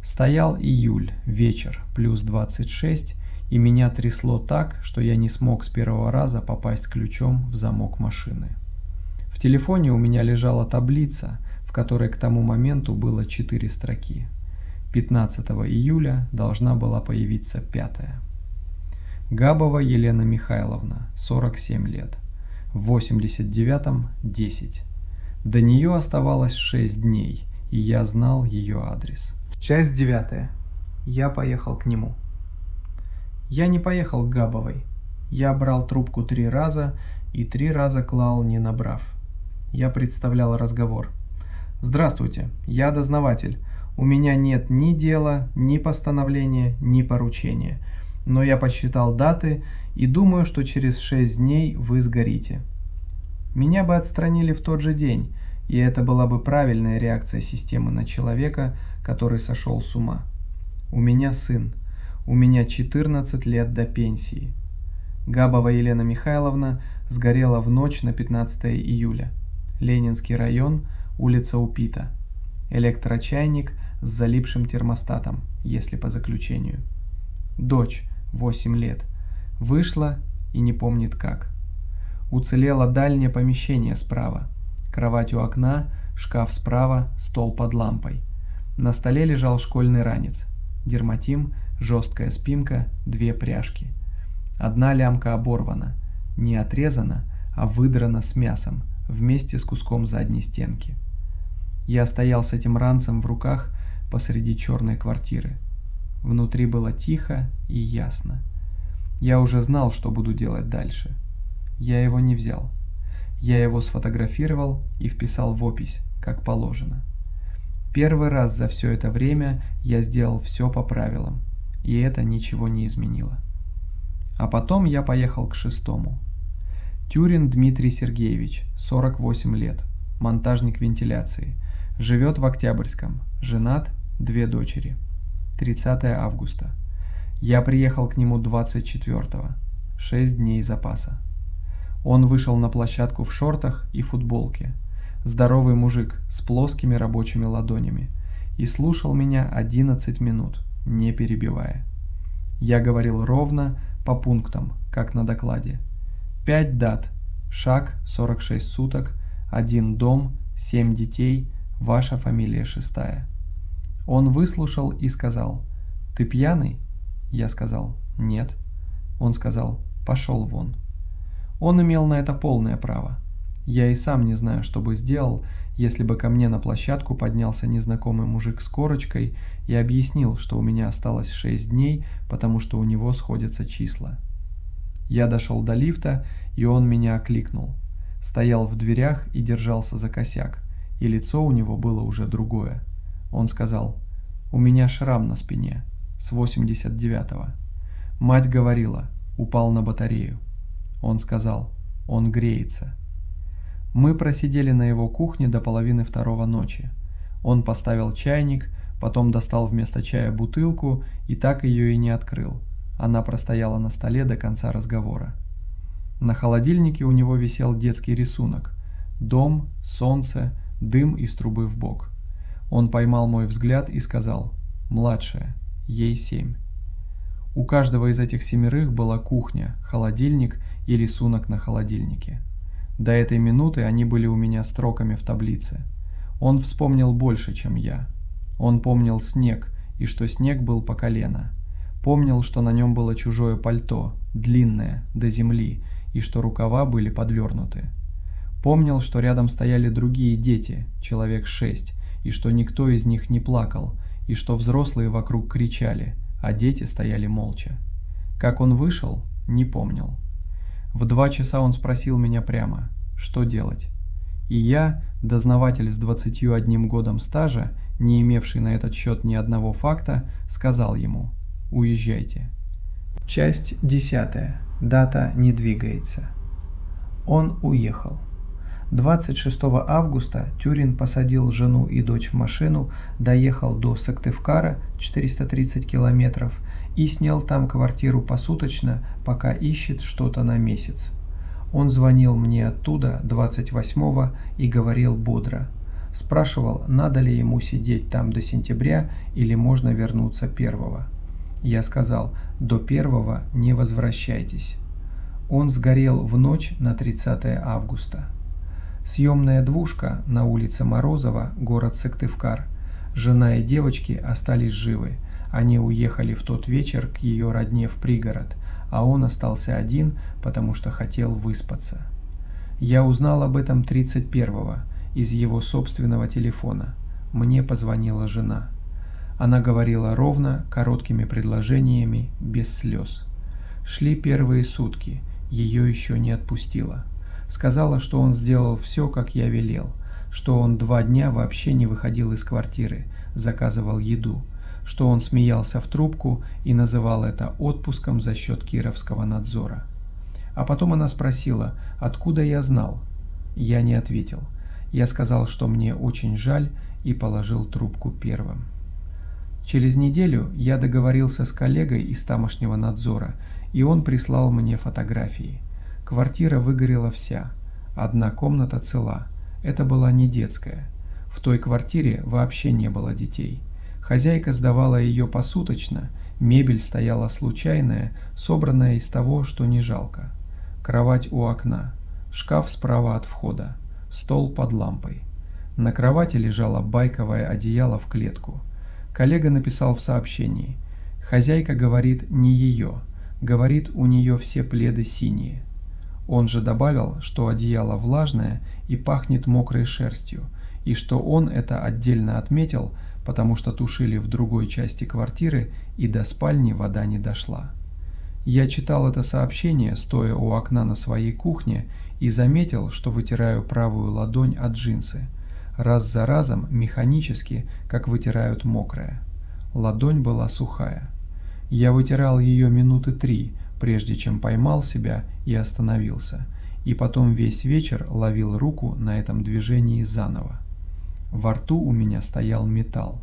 Стоял июль, вечер, плюс 26, и меня трясло так, что я не смог с первого раза попасть ключом в замок машины. В телефоне у меня лежала таблица, в которой к тому моменту было 4 строки. 15 июля должна была появиться 5-я. Габова Елена Михайловна, 47 лет. В 89-м 10. До нее оставалось 6 дней, и я знал ее адрес. Часть 9. Я поехал к нему. Я не поехал к Габовой. Я брал трубку 3 раза и 3 раза клал, не набрав. Я представлял разговор. «Здравствуйте, я дознаватель. У меня нет ни дела, ни постановления, ни поручения. Но я подсчитал даты и думаю, что через 6 дней вы сгорите. Меня бы отстранили в тот же день, и это была бы правильная реакция системы на человека, который сошел с ума. У меня сын. У меня 14 лет до пенсии. Габова Елена Михайловна сгорела в ночь на 15 июля. Ленинский район, улица Упита. Электрочайник с залипшим термостатом, если по заключению. Дочь, 8 лет. Вышла и не помнит как. Уцелело дальнее помещение справа. Кровать у окна, шкаф справа, стол под лампой. На столе лежал школьный ранец. Дерматин, жесткая спинка, 2 пряжки. Одна лямка оборвана. Не отрезана, а выдрана с мясом, вместе с куском задней стенки. Я стоял с этим ранцем в руках посреди черной квартиры. Внутри было тихо и ясно. Я уже знал, что буду делать дальше. Я его не взял. Я его сфотографировал и вписал в опись, как положено. Первый раз за все это время я сделал все по правилам. и это ничего не изменило. А потом я поехал к шестому. Тюрин Дмитрий Сергеевич, 48 лет, монтажник вентиляции, живет в Октябрьском, женат, 2 дочери. 30 августа. Я приехал к нему 24-го, 6 дней запаса. Он вышел на площадку в шортах и футболке, здоровый мужик с плоскими рабочими ладонями, и слушал меня 11 минут, не перебивая. Я говорил ровно, по пунктам, как на докладе. 5 дат, шаг 46 суток, 1 дом, 7 детей, ваша фамилия 6. Он выслушал и сказал: «Ты пьяный?» Я сказал: «Нет». Он сказал: «Пошел вон». Он имел на это полное право. Я и сам не знаю, что бы сделал, если бы ко мне на площадку поднялся незнакомый мужик с корочкой и объяснил, что у меня осталось 6 дней, потому что у него сходятся числа. Я дошел до лифта, и он меня окликнул. Стоял в дверях и держался за косяк, и лицо у него было уже другое. Он сказал: «У меня шрам на спине, с 89-го. Мать говорила, упал на батарею». Он сказал: «Он греется». Мы просидели на его кухне до 1:30 ночи. Он поставил чайник, потом достал вместо чая бутылку и так ее и не открыл. Она простояла на столе до конца разговора. На холодильнике у него висел детский рисунок: дом, солнце, дым из трубы в бок. Он поймал мой взгляд и сказал: «Младшая, ей 7». У каждого из этих 7 была кухня, холодильник и рисунок на холодильнике. До этой минуты они были у меня строками в таблице. Он вспомнил больше, чем я. Он помнил снег, и что снег был по колено. Помнил, что на нем было чужое пальто, длинное, до земли, и что рукава были подвернуты. Помнил, что рядом стояли другие дети, человек 6, и что никто из них не плакал, и что взрослые вокруг кричали, а дети стояли молча. Как он вышел, не помнил. В 2 часа он спросил меня прямо, что делать. И я, дознаватель с 21 годом стажа, не имевший на этот счет ни одного факта, сказал ему: «Уезжайте». Часть 10. Дата не двигается. Он уехал. 26 августа Тюрин посадил жену и дочь в машину, доехал до Сыктывкара, 430 километров, и снял там квартиру посуточно, пока ищет что-то на месяц. Он звонил мне оттуда 28-го и говорил бодро. Спрашивал, надо ли ему сидеть там до сентября или можно вернуться 1-го. Я сказал: до 1-го не возвращайтесь. Он сгорел в ночь на 30 августа. Съемная двушка на улице Морозова, город Сыктывкар. Жена и девочки остались живы. Они уехали в тот вечер к ее родне в пригород, а он остался один, потому что хотел выспаться. Я узнал об этом 31-го из его собственного телефона. Мне позвонила жена. Она говорила ровно, короткими предложениями, без слез. Шли первые сутки, ее еще не отпустило. Сказала, что он сделал все, как я велел, что он 2 дня вообще не выходил из квартиры, заказывал еду, что он смеялся в трубку и называл это отпуском за счет кировского надзора. А потом она спросила, откуда я знал. Я не ответил. Я сказал, что мне очень жаль, и положил трубку первым. Через неделю я договорился с коллегой из тамошнего надзора, и он прислал мне фотографии. Квартира выгорела вся. 1 комната цела. Это была не детская. В той квартире вообще не было детей. Хозяйка сдавала ее посуточно, мебель стояла случайная, собранная из того, что не жалко. Кровать у окна, шкаф справа от входа, стол под лампой. На кровати лежало байковое одеяло в клетку. Коллега написал в сообщении: «Хозяйка говорит, не ее, говорит, у нее все пледы синие». Он же добавил, что одеяло влажное и пахнет мокрой шерстью, и что он это отдельно отметил, потому что тушили в другой части квартиры и до спальни вода не дошла. Я читал это сообщение, стоя у окна на своей кухне, и заметил, что вытираю правую ладонь от джинсы. Раз за разом, механически, как вытирают мокрое. Ладонь была сухая. Я вытирал ее минуты 3, прежде чем поймал себя и остановился, и потом весь вечер ловил руку на этом движении заново. Во рту у меня стоял металл.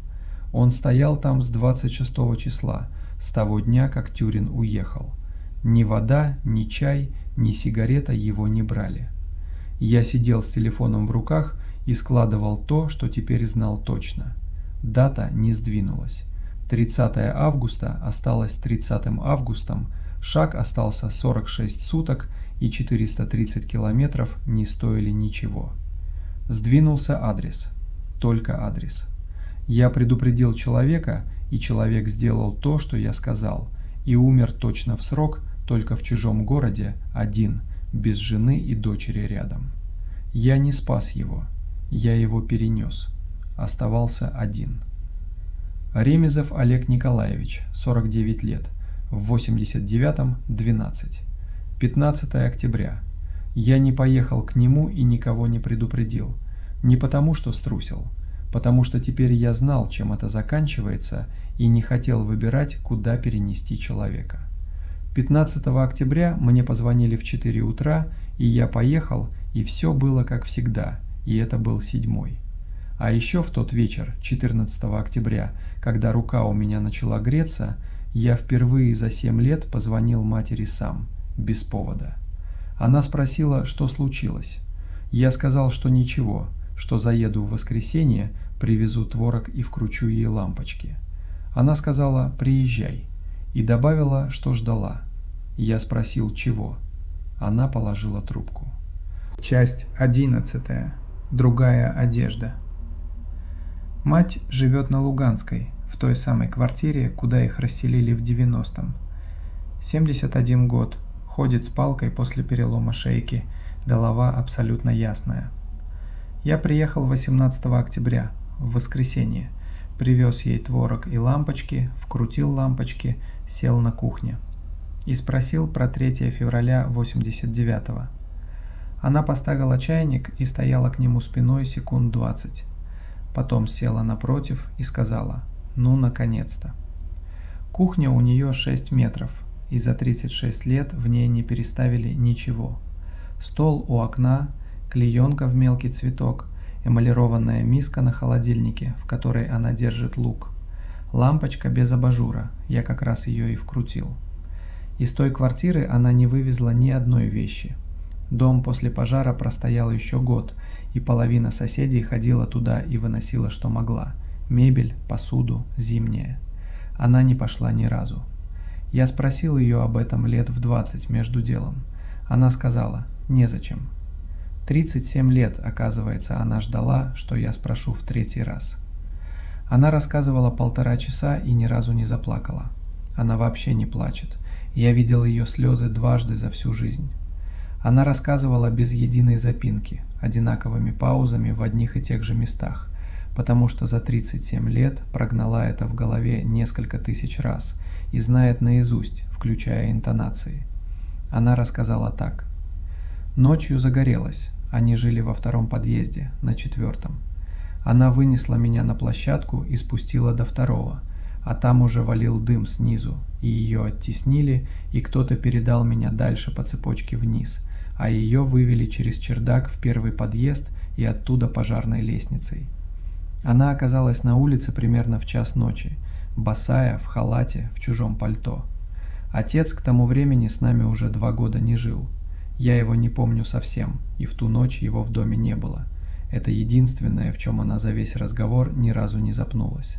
Он стоял там с 26 числа, с того дня, как Тюрин уехал. Ни вода, ни чай, ни сигарета его не брали. Я сидел с телефоном в руках и складывал то, что теперь знал точно. Дата не сдвинулась. 30 августа осталось 30 августом, шаг остался 46 суток и 430 километров не стоили ничего. Сдвинулся адрес. Только адрес. Я предупредил человека, и человек сделал то, что я сказал, и умер точно в срок, только в чужом городе, один, без жены и дочери рядом. Я не спас его, я его перенес. Оставался один. Ремезов Олег Николаевич, 49 лет, в 89-м 12. 15 октября. Я не поехал к нему и никого не предупредил. Не потому, что струсил, потому что теперь я знал, чем это заканчивается, и не хотел выбирать, куда перенести человека. 15 октября мне позвонили в 4 утра, и я поехал, и все было как всегда, и это был 7-й. А еще в тот вечер, 14 октября, когда рука у меня начала греться, я впервые за 7 лет позвонил матери сам, без повода. Она спросила, что случилось. Я сказал, что ничего, что заеду в воскресенье, привезу творог и вкручу ей лампочки. Она сказала «приезжай» и добавила, что ждала. Я спросил «чего?». Она положила трубку. Часть 11. Другая одежда. Мать живет на Луганской, в той самой квартире, куда их расселили в 90-м. 71 год, ходит с палкой после перелома шейки, голова абсолютно ясная. Я приехал 18 октября, в воскресенье, привез ей творог и лампочки, вкрутил лампочки, сел на кухне. И спросил про 3 февраля 89-го. Она поставила чайник и стояла к нему спиной секунд 20. Потом села напротив и сказала: «Ну, наконец-то». Кухня у нее 6 метров, и за 36 лет в ней не переставили ничего. Стол у окна, клеенка в мелкий цветок, эмалированная миска на холодильнике, в которой она держит лук. Лампочка без абажура, я как раз ее и вкрутил. Из той квартиры она не вывезла ни одной вещи. Дом после пожара простоял еще год, и половина соседей ходила туда и выносила, что могла. Мебель, посуду, зимнее. Она не пошла ни разу. Я спросил ее об этом лет в 20 между делом. Она сказала: «Незачем». 37 лет, оказывается, она ждала, что я спрошу в 3-й раз. Она рассказывала 1,5 часа и ни разу не заплакала. Она вообще не плачет. Я видел ее слезы дважды за всю жизнь. Она рассказывала без единой запинки, одинаковыми паузами в одних и тех же местах, потому что за 37 лет прогнала это в голове несколько тысяч раз и знает наизусть, включая интонации. Она рассказала так. Ночью загорелось, они жили во 2-м подъезде, на 4-м. Она вынесла меня на площадку и спустила до 2-го, а там уже валил дым снизу, и ее оттеснили, и кто-то передал меня дальше по цепочке вниз, а ее вывели через чердак в 1-й подъезд и оттуда пожарной лестницей. Она оказалась на улице примерно в 1:00 ночи, босая, в халате, в чужом пальто. Отец к тому времени с нами уже 2 года не жил. Я его не помню совсем, и в ту ночь его в доме не было. Это единственное, в чем она за весь разговор ни разу не запнулась.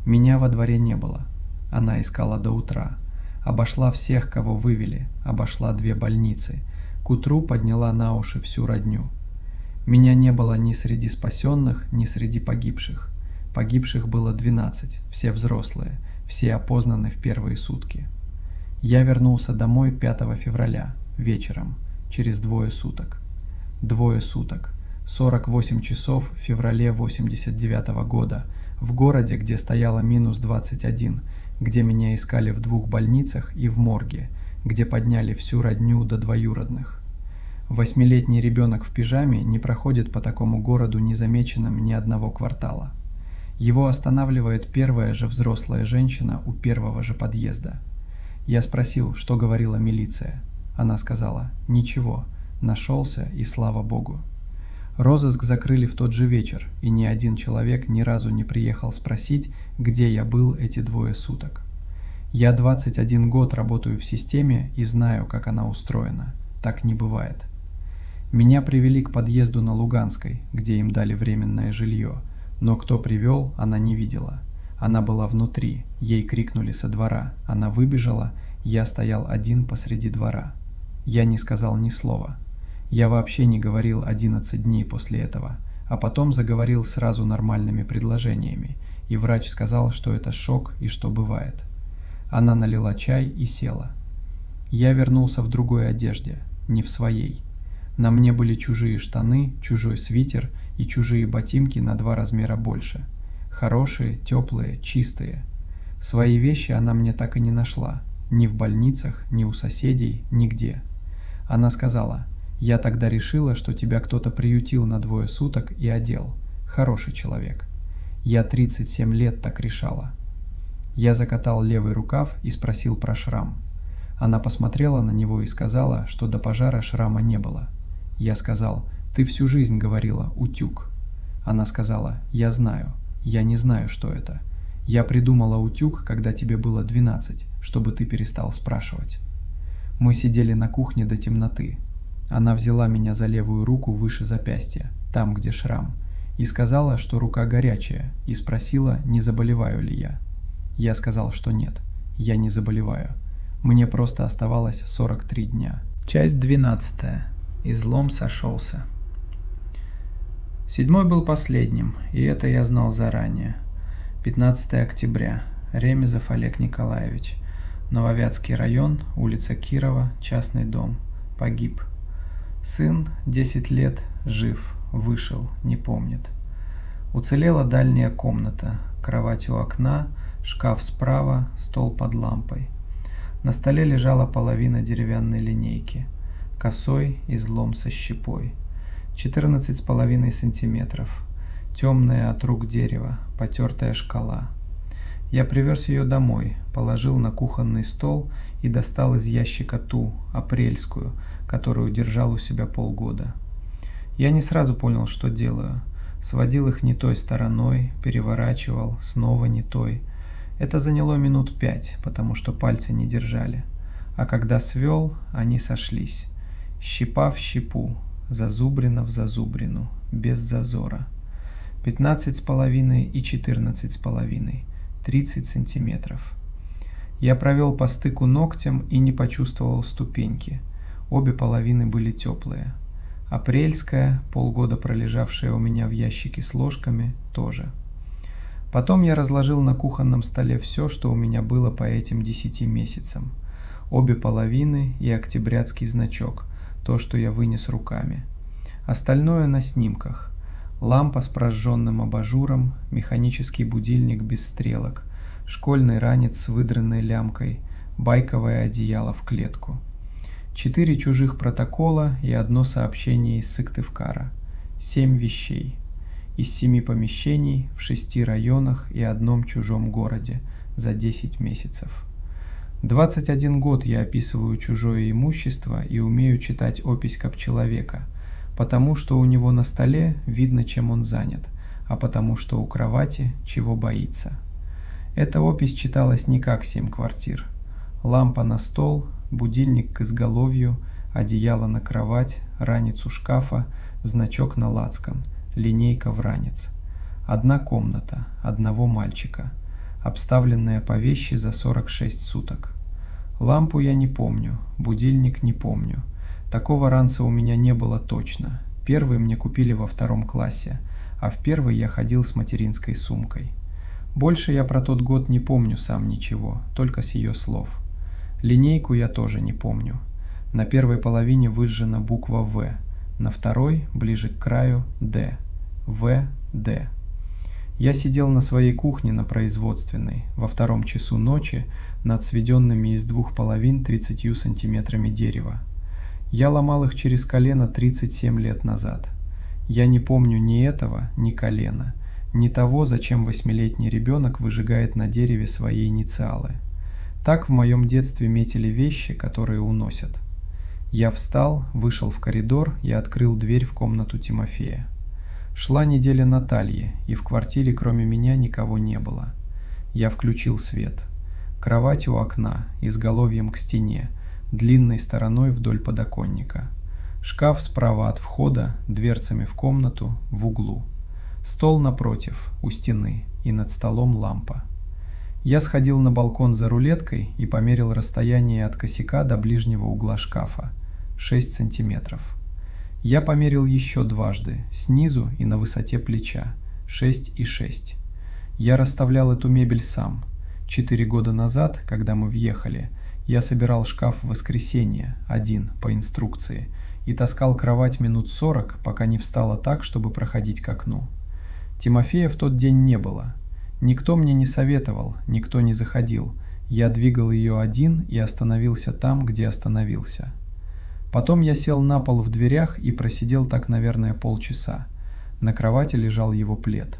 Меня во дворе не было. Она искала до утра. Обошла всех, кого вывели, обошла 2 больницы. К утру подняла на уши всю родню. Меня не было ни среди спасенных, ни среди погибших. Погибших было 12, все взрослые, все опознаны в первые сутки. Я вернулся домой 5 февраля, вечером, через 2 суток. 2 суток, 48 часов в феврале 89 года, в городе, где стояло -21, где меня искали в 2 больницах и в морге, где подняли всю родню до двоюродных. 8-летний ребенок в пижаме не проходит по такому городу незамеченным ни одного квартала. Его останавливает первая же взрослая женщина у первого же подъезда. Я спросил, что говорила милиция. Она сказала: «Ничего, нашелся и слава богу». Розыск закрыли в тот же вечер, и ни один человек ни разу не приехал спросить, где я был эти 2 суток. Я 21 год работаю в системе и знаю, как она устроена. Так не бывает. Меня привели к подъезду на Луганской, где им дали временное жилье, но кто привел, она не видела. Она была внутри, ей крикнули со двора, она выбежала, я стоял один посреди двора. Я не сказал ни слова. Я вообще не говорил 11 дней после этого, а потом заговорил сразу нормальными предложениями, и врач сказал, что это шок и что бывает. Она налила чай и села. Я вернулся в другой одежде, не в своей. На мне были чужие штаны, чужой свитер и чужие ботинки на 2 размера больше. Хорошие, теплые, чистые. Свои вещи она мне так и не нашла. Ни в больницах, ни у соседей, нигде. Она сказала: «Я тогда решила, что тебя кто-то приютил на 2 суток и одел. Хороший человек». Я 37 лет так решала. Я закатал левый рукав и спросил про шрам. Она посмотрела на него и сказала, что до пожара шрама не было. Я сказал: «Ты всю жизнь говорила «утюг». Она сказала: «Я знаю. Я не знаю, что это. Я придумала утюг, когда тебе было 12, чтобы ты перестал спрашивать». Мы сидели на кухне до темноты. Она взяла меня за левую руку выше запястья, там, где шрам, и сказала, что рука горячая, и спросила, не заболеваю ли я. Я сказал, что нет, я не заболеваю. Мне просто оставалось 43 дня. Часть 12. Излом сошелся. 7 был последним, и это я знал заранее. 15 октября. Ремезов Олег Николаевич. Нововятский район, улица Кирова, частный дом. Погиб. Сын, 10 лет, жив, вышел, не помнит. Уцелела дальняя комната, кровать у окна, шкаф справа, стол под лампой. На столе лежала половина деревянной линейки, косой излом со щепой. 14,5 сантиметров, темное от рук дерево, потертая шкала. Я привез ее домой, положил на кухонный стол и достал из ящика ту, апрельскую, которую держал у себя полгода. Я не сразу понял, что делаю. Сводил их не той стороной, переворачивал, снова не той. Это заняло минут 5, потому что пальцы не держали. А когда свел, они сошлись. Щепа в щепу, зазубрина в зазубрину, без зазора. 15,5 и 14,5, 30 сантиметров. Я провел по стыку ногтем и не почувствовал ступеньки. Обе половины были теплые. Апрельская, полгода пролежавшая у меня в ящике с ложками, тоже. Потом я разложил на кухонном столе все, что у меня было по этим 10 месяцам. Обе половины и октябрятский значок, то, что я вынес руками. Остальное на снимках. Лампа с прожженным абажуром, механический будильник без стрелок, школьный ранец с выдранной лямкой, байковое одеяло в клетку. 4 чужих протокола и 1 сообщение из Сыктывкара. 7 вещей. Из 7 помещений в 6 районах и 1 чужом городе за 10 месяцев. 21 год я описываю чужое имущество и умею читать опись как человека, потому что у него на столе видно, чем он занят, а потому что у кровати чего боится. Эта опись читалась не как 7 квартир. Лампа на стол, будильник к изголовью, одеяло на кровать, ранец у шкафа, значок на лацкан, линейка в ранец. 1 комната, 1 мальчика, обставленная по вещи за 46 суток. Лампу я не помню, будильник не помню. Такого ранца у меня не было точно. Первый мне купили во 2 классе, а в 1 я ходил с материнской сумкой. Больше я про тот год не помню сам ничего, только с ее слов. Линейку я тоже не помню. На первой половине выжжена буква «В», на второй, ближе к краю, «Д». В, Д. Я сидел на своей кухне на производственной, во 2 часу ночи, над сведенными из 2 половин 30 сантиметрами дерева. Я ломал их через колено 37 лет назад. Я не помню ни этого, ни колена, не того, зачем 8-летний ребенок выжигает на дереве свои инициалы. Так в моем детстве метили вещи, которые уносят. Я встал, вышел в коридор и открыл дверь в комнату Тимофея. Шла неделя Натальи, и в квартире кроме меня никого не было. Я включил свет. Кровать у окна, изголовьем к стене, длинной стороной вдоль подоконника. Шкаф справа от входа, дверцами в комнату, в углу. Стол напротив, у стены, и над столом лампа. Я сходил на балкон за рулеткой и померил расстояние от косяка до ближнего угла шкафа – 6 сантиметров. Я померил еще дважды, снизу и на высоте плеча – 6,6. Я расставлял эту мебель сам. 4 года назад, когда мы въехали, я собирал шкаф в воскресенье, один, по инструкции, и таскал кровать минут 40, пока не встала так, чтобы проходить к окну. Тимофея в тот день не было. Никто мне не советовал, никто не заходил. Я двигал ее один и остановился там, где остановился. Потом я сел на пол в дверях и просидел так, наверное, полчаса. На кровати лежал его плед.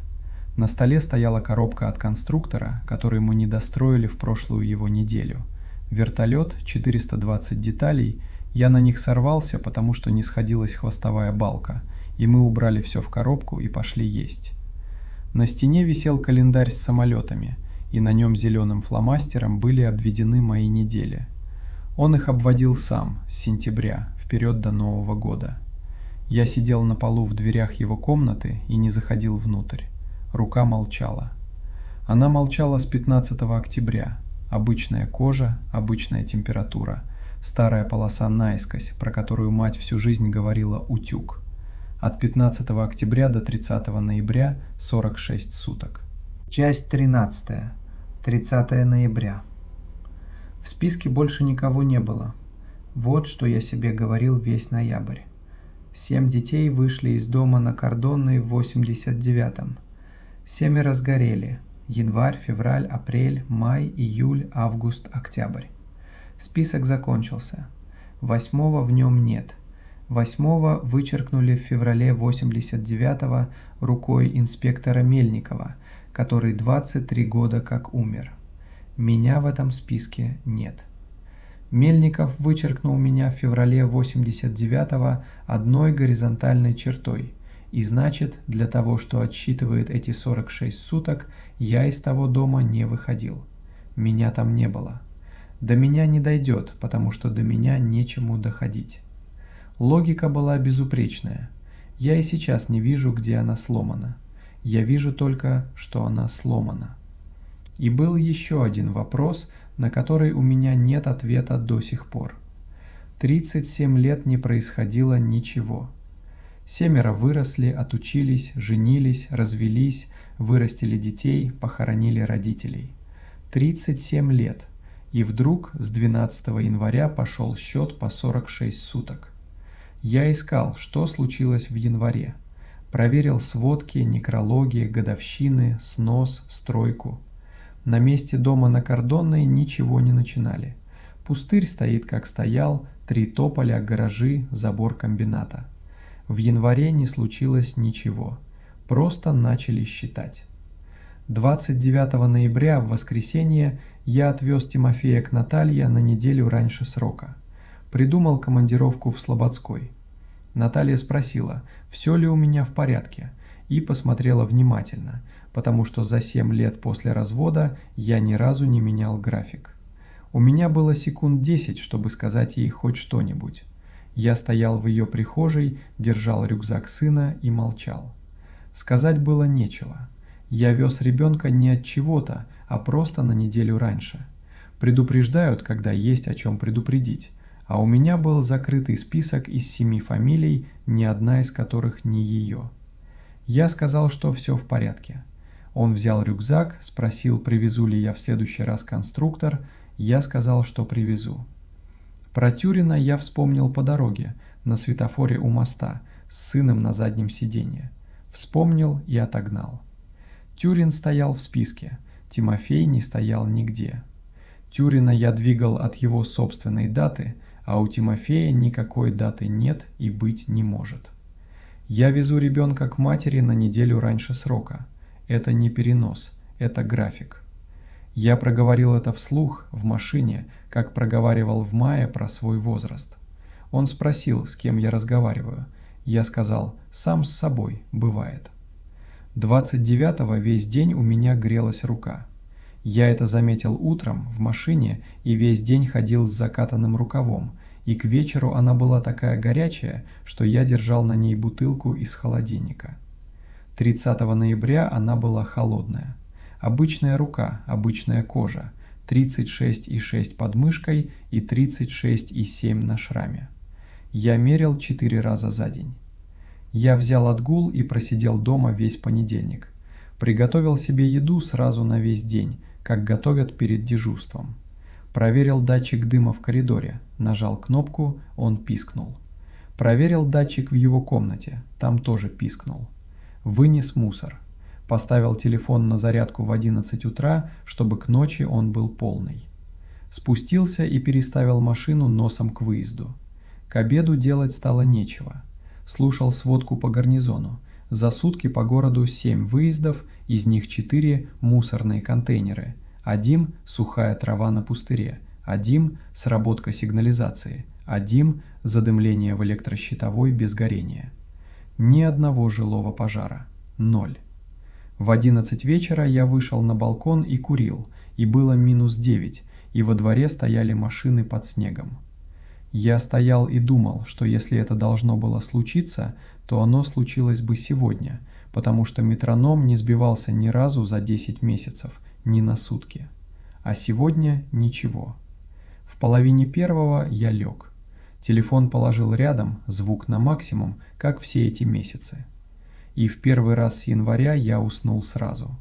На столе стояла коробка от конструктора, который мы не достроили в прошлую его неделю. Вертолет, 420 деталей, я на них сорвался, потому что не сходилась хвостовая балка, и мы убрали все в коробку и пошли есть. На стене висел календарь с самолетами, и на нем зеленым фломастером были обведены мои недели. Он их обводил сам, с сентября, вперед до Нового года. Я сидел на полу в дверях его комнаты и не заходил внутрь. Рука молчала. Она молчала с 15 октября. Обычная кожа, обычная температура, старая полоса наискось, про которую мать всю жизнь говорила «утюг». От 15 октября до 30 ноября 46 суток. Часть 13. 30 ноября. В списке больше никого не было. Вот что я себе говорил весь ноябрь. 7 детей вышли из дома на Кордонной в 89-м. 7 сгорели. Январь, февраль, апрель, май, июль, август, октябрь. Список закончился. 8-го в нем нет. 8-го вычеркнули в феврале 89-го рукой инспектора Мельникова, который 23 года как умер. Меня в этом списке нет. Мельников вычеркнул меня в феврале 89-го одной горизонтальной чертой, и значит, для того, что отсчитывает эти 46 суток, я из того дома не выходил. Меня там не было. До меня не дойдет, потому что до меня нечему доходить. Логика была безупречная. Я и сейчас не вижу, где она сломана. Я вижу только, что она сломана. И был еще один вопрос, на который у меня нет ответа до сих пор. 37 лет не происходило ничего. 7 выросли, отучились, женились, развелись, вырастили детей, похоронили родителей. 37 лет. И вдруг с 12 января пошел счет по 46 суток. Я искал, что случилось в январе. Проверил сводки, некрологи, годовщины, снос, стройку. На месте дома на Кордонной ничего не начинали. Пустырь стоит как стоял, 3 тополя, гаражи, забор комбината. В январе не случилось ничего. Просто начали считать. 29 ноября, в воскресенье, я отвез Тимофея к Наталье на неделю раньше срока. Придумал командировку в Слободской. Наталья спросила, все ли у меня в порядке, и посмотрела внимательно, потому что за 7 лет после развода я ни разу не менял график. У меня было секунд 10, чтобы сказать ей хоть что-нибудь. Я стоял в ее прихожей, держал рюкзак сына и молчал. Сказать было нечего. Я вез ребенка не от чего-то, а просто на неделю раньше. Предупреждают, когда есть о чем предупредить. А у меня был закрытый список из 7 фамилий, ни одна из которых не ее. Я сказал, что все в порядке. Он взял рюкзак, спросил, привезу ли я в следующий раз конструктор. Я сказал, что привезу. Про Тюрина я вспомнил по дороге, на светофоре у моста, с сыном на заднем сиденье. Вспомнил и отогнал. Тюрин стоял в списке, Тимофей не стоял нигде. Тюрина я двигал от его собственной даты, а у Тимофея никакой даты нет и быть не может. Я везу ребенка к матери на неделю раньше срока. Это не перенос, это график. Я проговорил это вслух в машине, как проговаривал в мае про свой возраст. Он спросил, с кем я разговариваю. Я сказал, сам с собой, бывает. 29-го весь день у меня грелась рука. Я это заметил утром в машине и весь день ходил с закатанным рукавом, и к вечеру она была такая горячая, что я держал на ней бутылку из холодильника. 30 ноября она была холодная. Обычная рука, обычная кожа, 36,6 под мышкой и 36,7 на шраме. Я мерил 4 раза за день. Я взял отгул и просидел дома весь понедельник. Приготовил себе еду сразу на весь день, как готовят перед дежурством. Проверил датчик дыма в коридоре, нажал кнопку, он пискнул. Проверил датчик в его комнате, там тоже пискнул. Вынес мусор. Поставил телефон на зарядку в 11 утра, чтобы к ночи он был полный. Спустился и переставил машину носом к выезду. К обеду делать стало нечего. Слушал сводку по гарнизону. За сутки по городу 7 выездов, из них 4 мусорные контейнеры, 1 сухая трава на пустыре, 1 сработка сигнализации, 1 задымление в электрощитовой без горения. Ни одного жилого пожара. 0. В 11 вечера я вышел на балкон и курил, и было -9, и во дворе стояли машины под снегом. Я стоял и думал, что если это должно было случиться, то оно случилось бы сегодня, потому что метроном не сбивался ни разу за 10 месяцев, ни на сутки. А сегодня ничего. В половине первого я лег. Телефон положил рядом, звук на максимум, как все эти месяцы. И в первый раз с января я уснул сразу.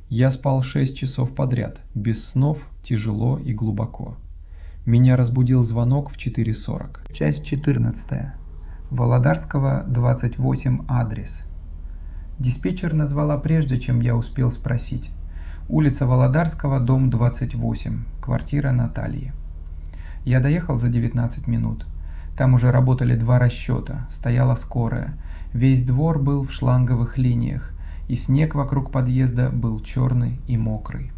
Я спал 6 часов подряд, без снов, тяжело и глубоко. Меня разбудил звонок в 4:40. Часть 14. Володарского, 28 адрес. Диспетчер назвала прежде, чем я успел спросить. Улица Володарского, дом 28, квартира Натальи. Я доехал за 19 минут. Там уже работали 2 расчета, стояла скорая. Весь двор был в шланговых линиях, и снег вокруг подъезда был черный и мокрый.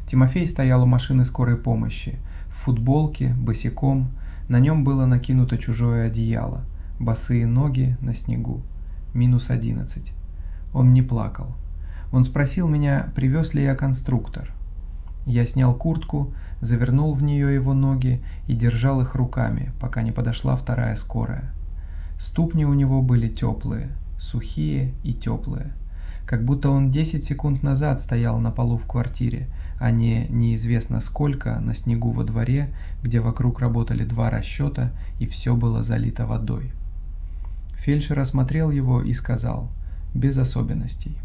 Тимофей стоял у машины скорой помощи, в футболке, босиком, на нем было накинуто чужое одеяло, босые ноги на снегу, -11. Он не плакал. Он спросил меня, привез ли я конструктор. Я снял куртку, завернул в нее его ноги и держал их руками, пока не подошла вторая скорая. Ступни у него были теплые, сухие и теплые, как будто он 10 секунд назад стоял на полу в квартире, а не неизвестно сколько на снегу во дворе, где вокруг работали 2 расчета и все было залито водой. Фельдшер осмотрел его и сказал: без особенностей.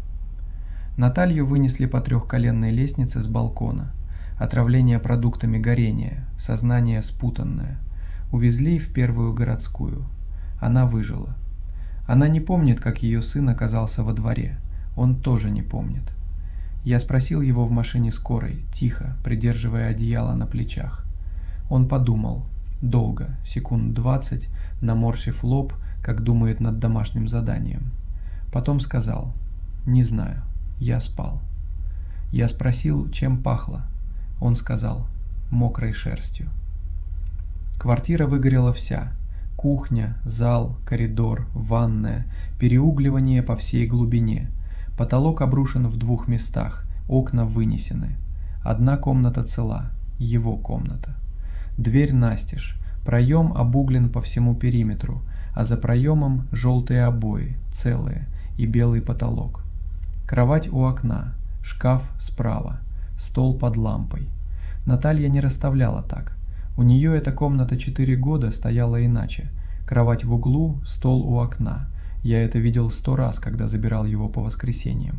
Наталью вынесли по 3-коленной лестнице с балкона. Отравление продуктами горения, сознание спутанное. Увезли в первую городскую. Она выжила. Она не помнит, как ее сын оказался во дворе. Он тоже не помнит. Я спросил его в машине скорой, тихо, придерживая одеяло на плечах. Он подумал, долго, секунд 20, наморщив лоб, как думает над домашним заданием. Потом сказал: не знаю, я спал. Я спросил, чем пахло. Он сказал: мокрой шерстью. Квартира выгорела вся. Кухня, зал, коридор, ванная, переугливание по всей глубине. Потолок обрушен в 2 местах, окна вынесены. Одна комната цела, его комната. Дверь настежь, проем обуглен по всему периметру, а за проемом желтые обои, целые, и белый потолок. Кровать у окна, шкаф справа, стол под лампой. Наталья не расставляла так. У нее эта комната 4 года стояла иначе. Кровать в углу, стол у окна. Я это видел 100 раз, когда забирал его по воскресеньям.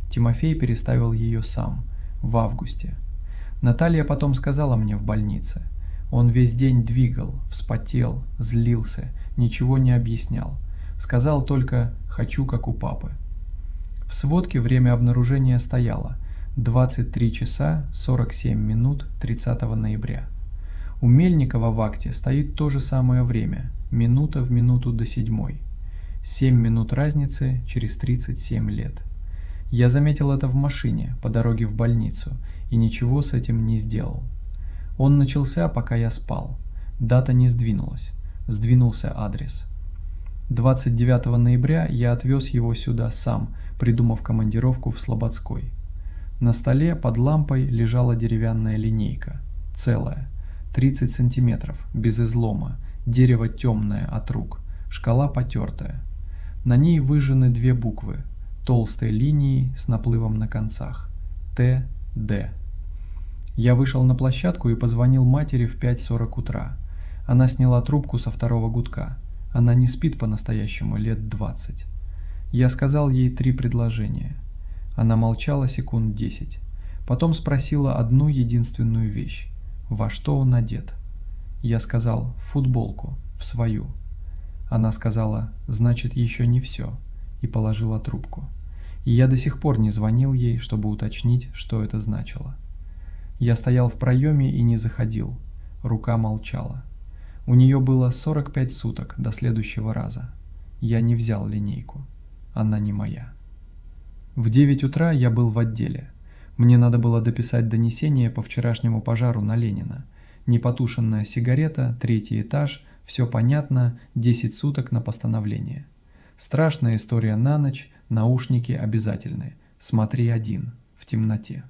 Тимофей переставил ее сам, в августе. Наталья потом сказала мне в больнице. Он весь день двигал, вспотел, злился, ничего не объяснял. Сказал только «хочу, как у папы». В сводке время обнаружения стояло 23 часа 47 минут 30 ноября. У Мельникова в акте стоит то же самое время, минута в минуту до 7. 7 минут разницы через 37 лет. Я заметил это в машине по дороге в больницу и ничего с этим не сделал. Он начался, пока я спал. Дата не сдвинулась. Сдвинулся адрес. 29 ноября я отвез его сюда сам, придумав командировку в Слободской. На столе под лампой лежала деревянная линейка, целая, 30 сантиметров, без излома, дерево темное от рук, шкала потертая. На ней выжжены две буквы, толстой линией с наплывом на концах – Т, Д. Я вышел на площадку и позвонил матери в 5:40 утра. Она сняла трубку со второго гудка. Она не спит по-настоящему лет 20. Я сказал ей 3 предложения. Она молчала секунд 10. Потом спросила одну единственную вещь. Во что он одет? Я сказал: в футболку, в свою. Она сказала: значит, еще не все, и положила трубку. И я до сих пор не звонил ей, чтобы уточнить, что это значило. Я стоял в проеме и не заходил. Рука молчала. У нее было 45 суток до следующего раза. Я не взял линейку. Она не моя. В 9 утра я был в отделе. Мне надо было дописать донесение по вчерашнему пожару на Ленина. Непотушенная сигарета, 3-й этаж, все понятно, 10 суток на постановление. Страшная история на ночь, наушники обязательные. Смотри один, в темноте.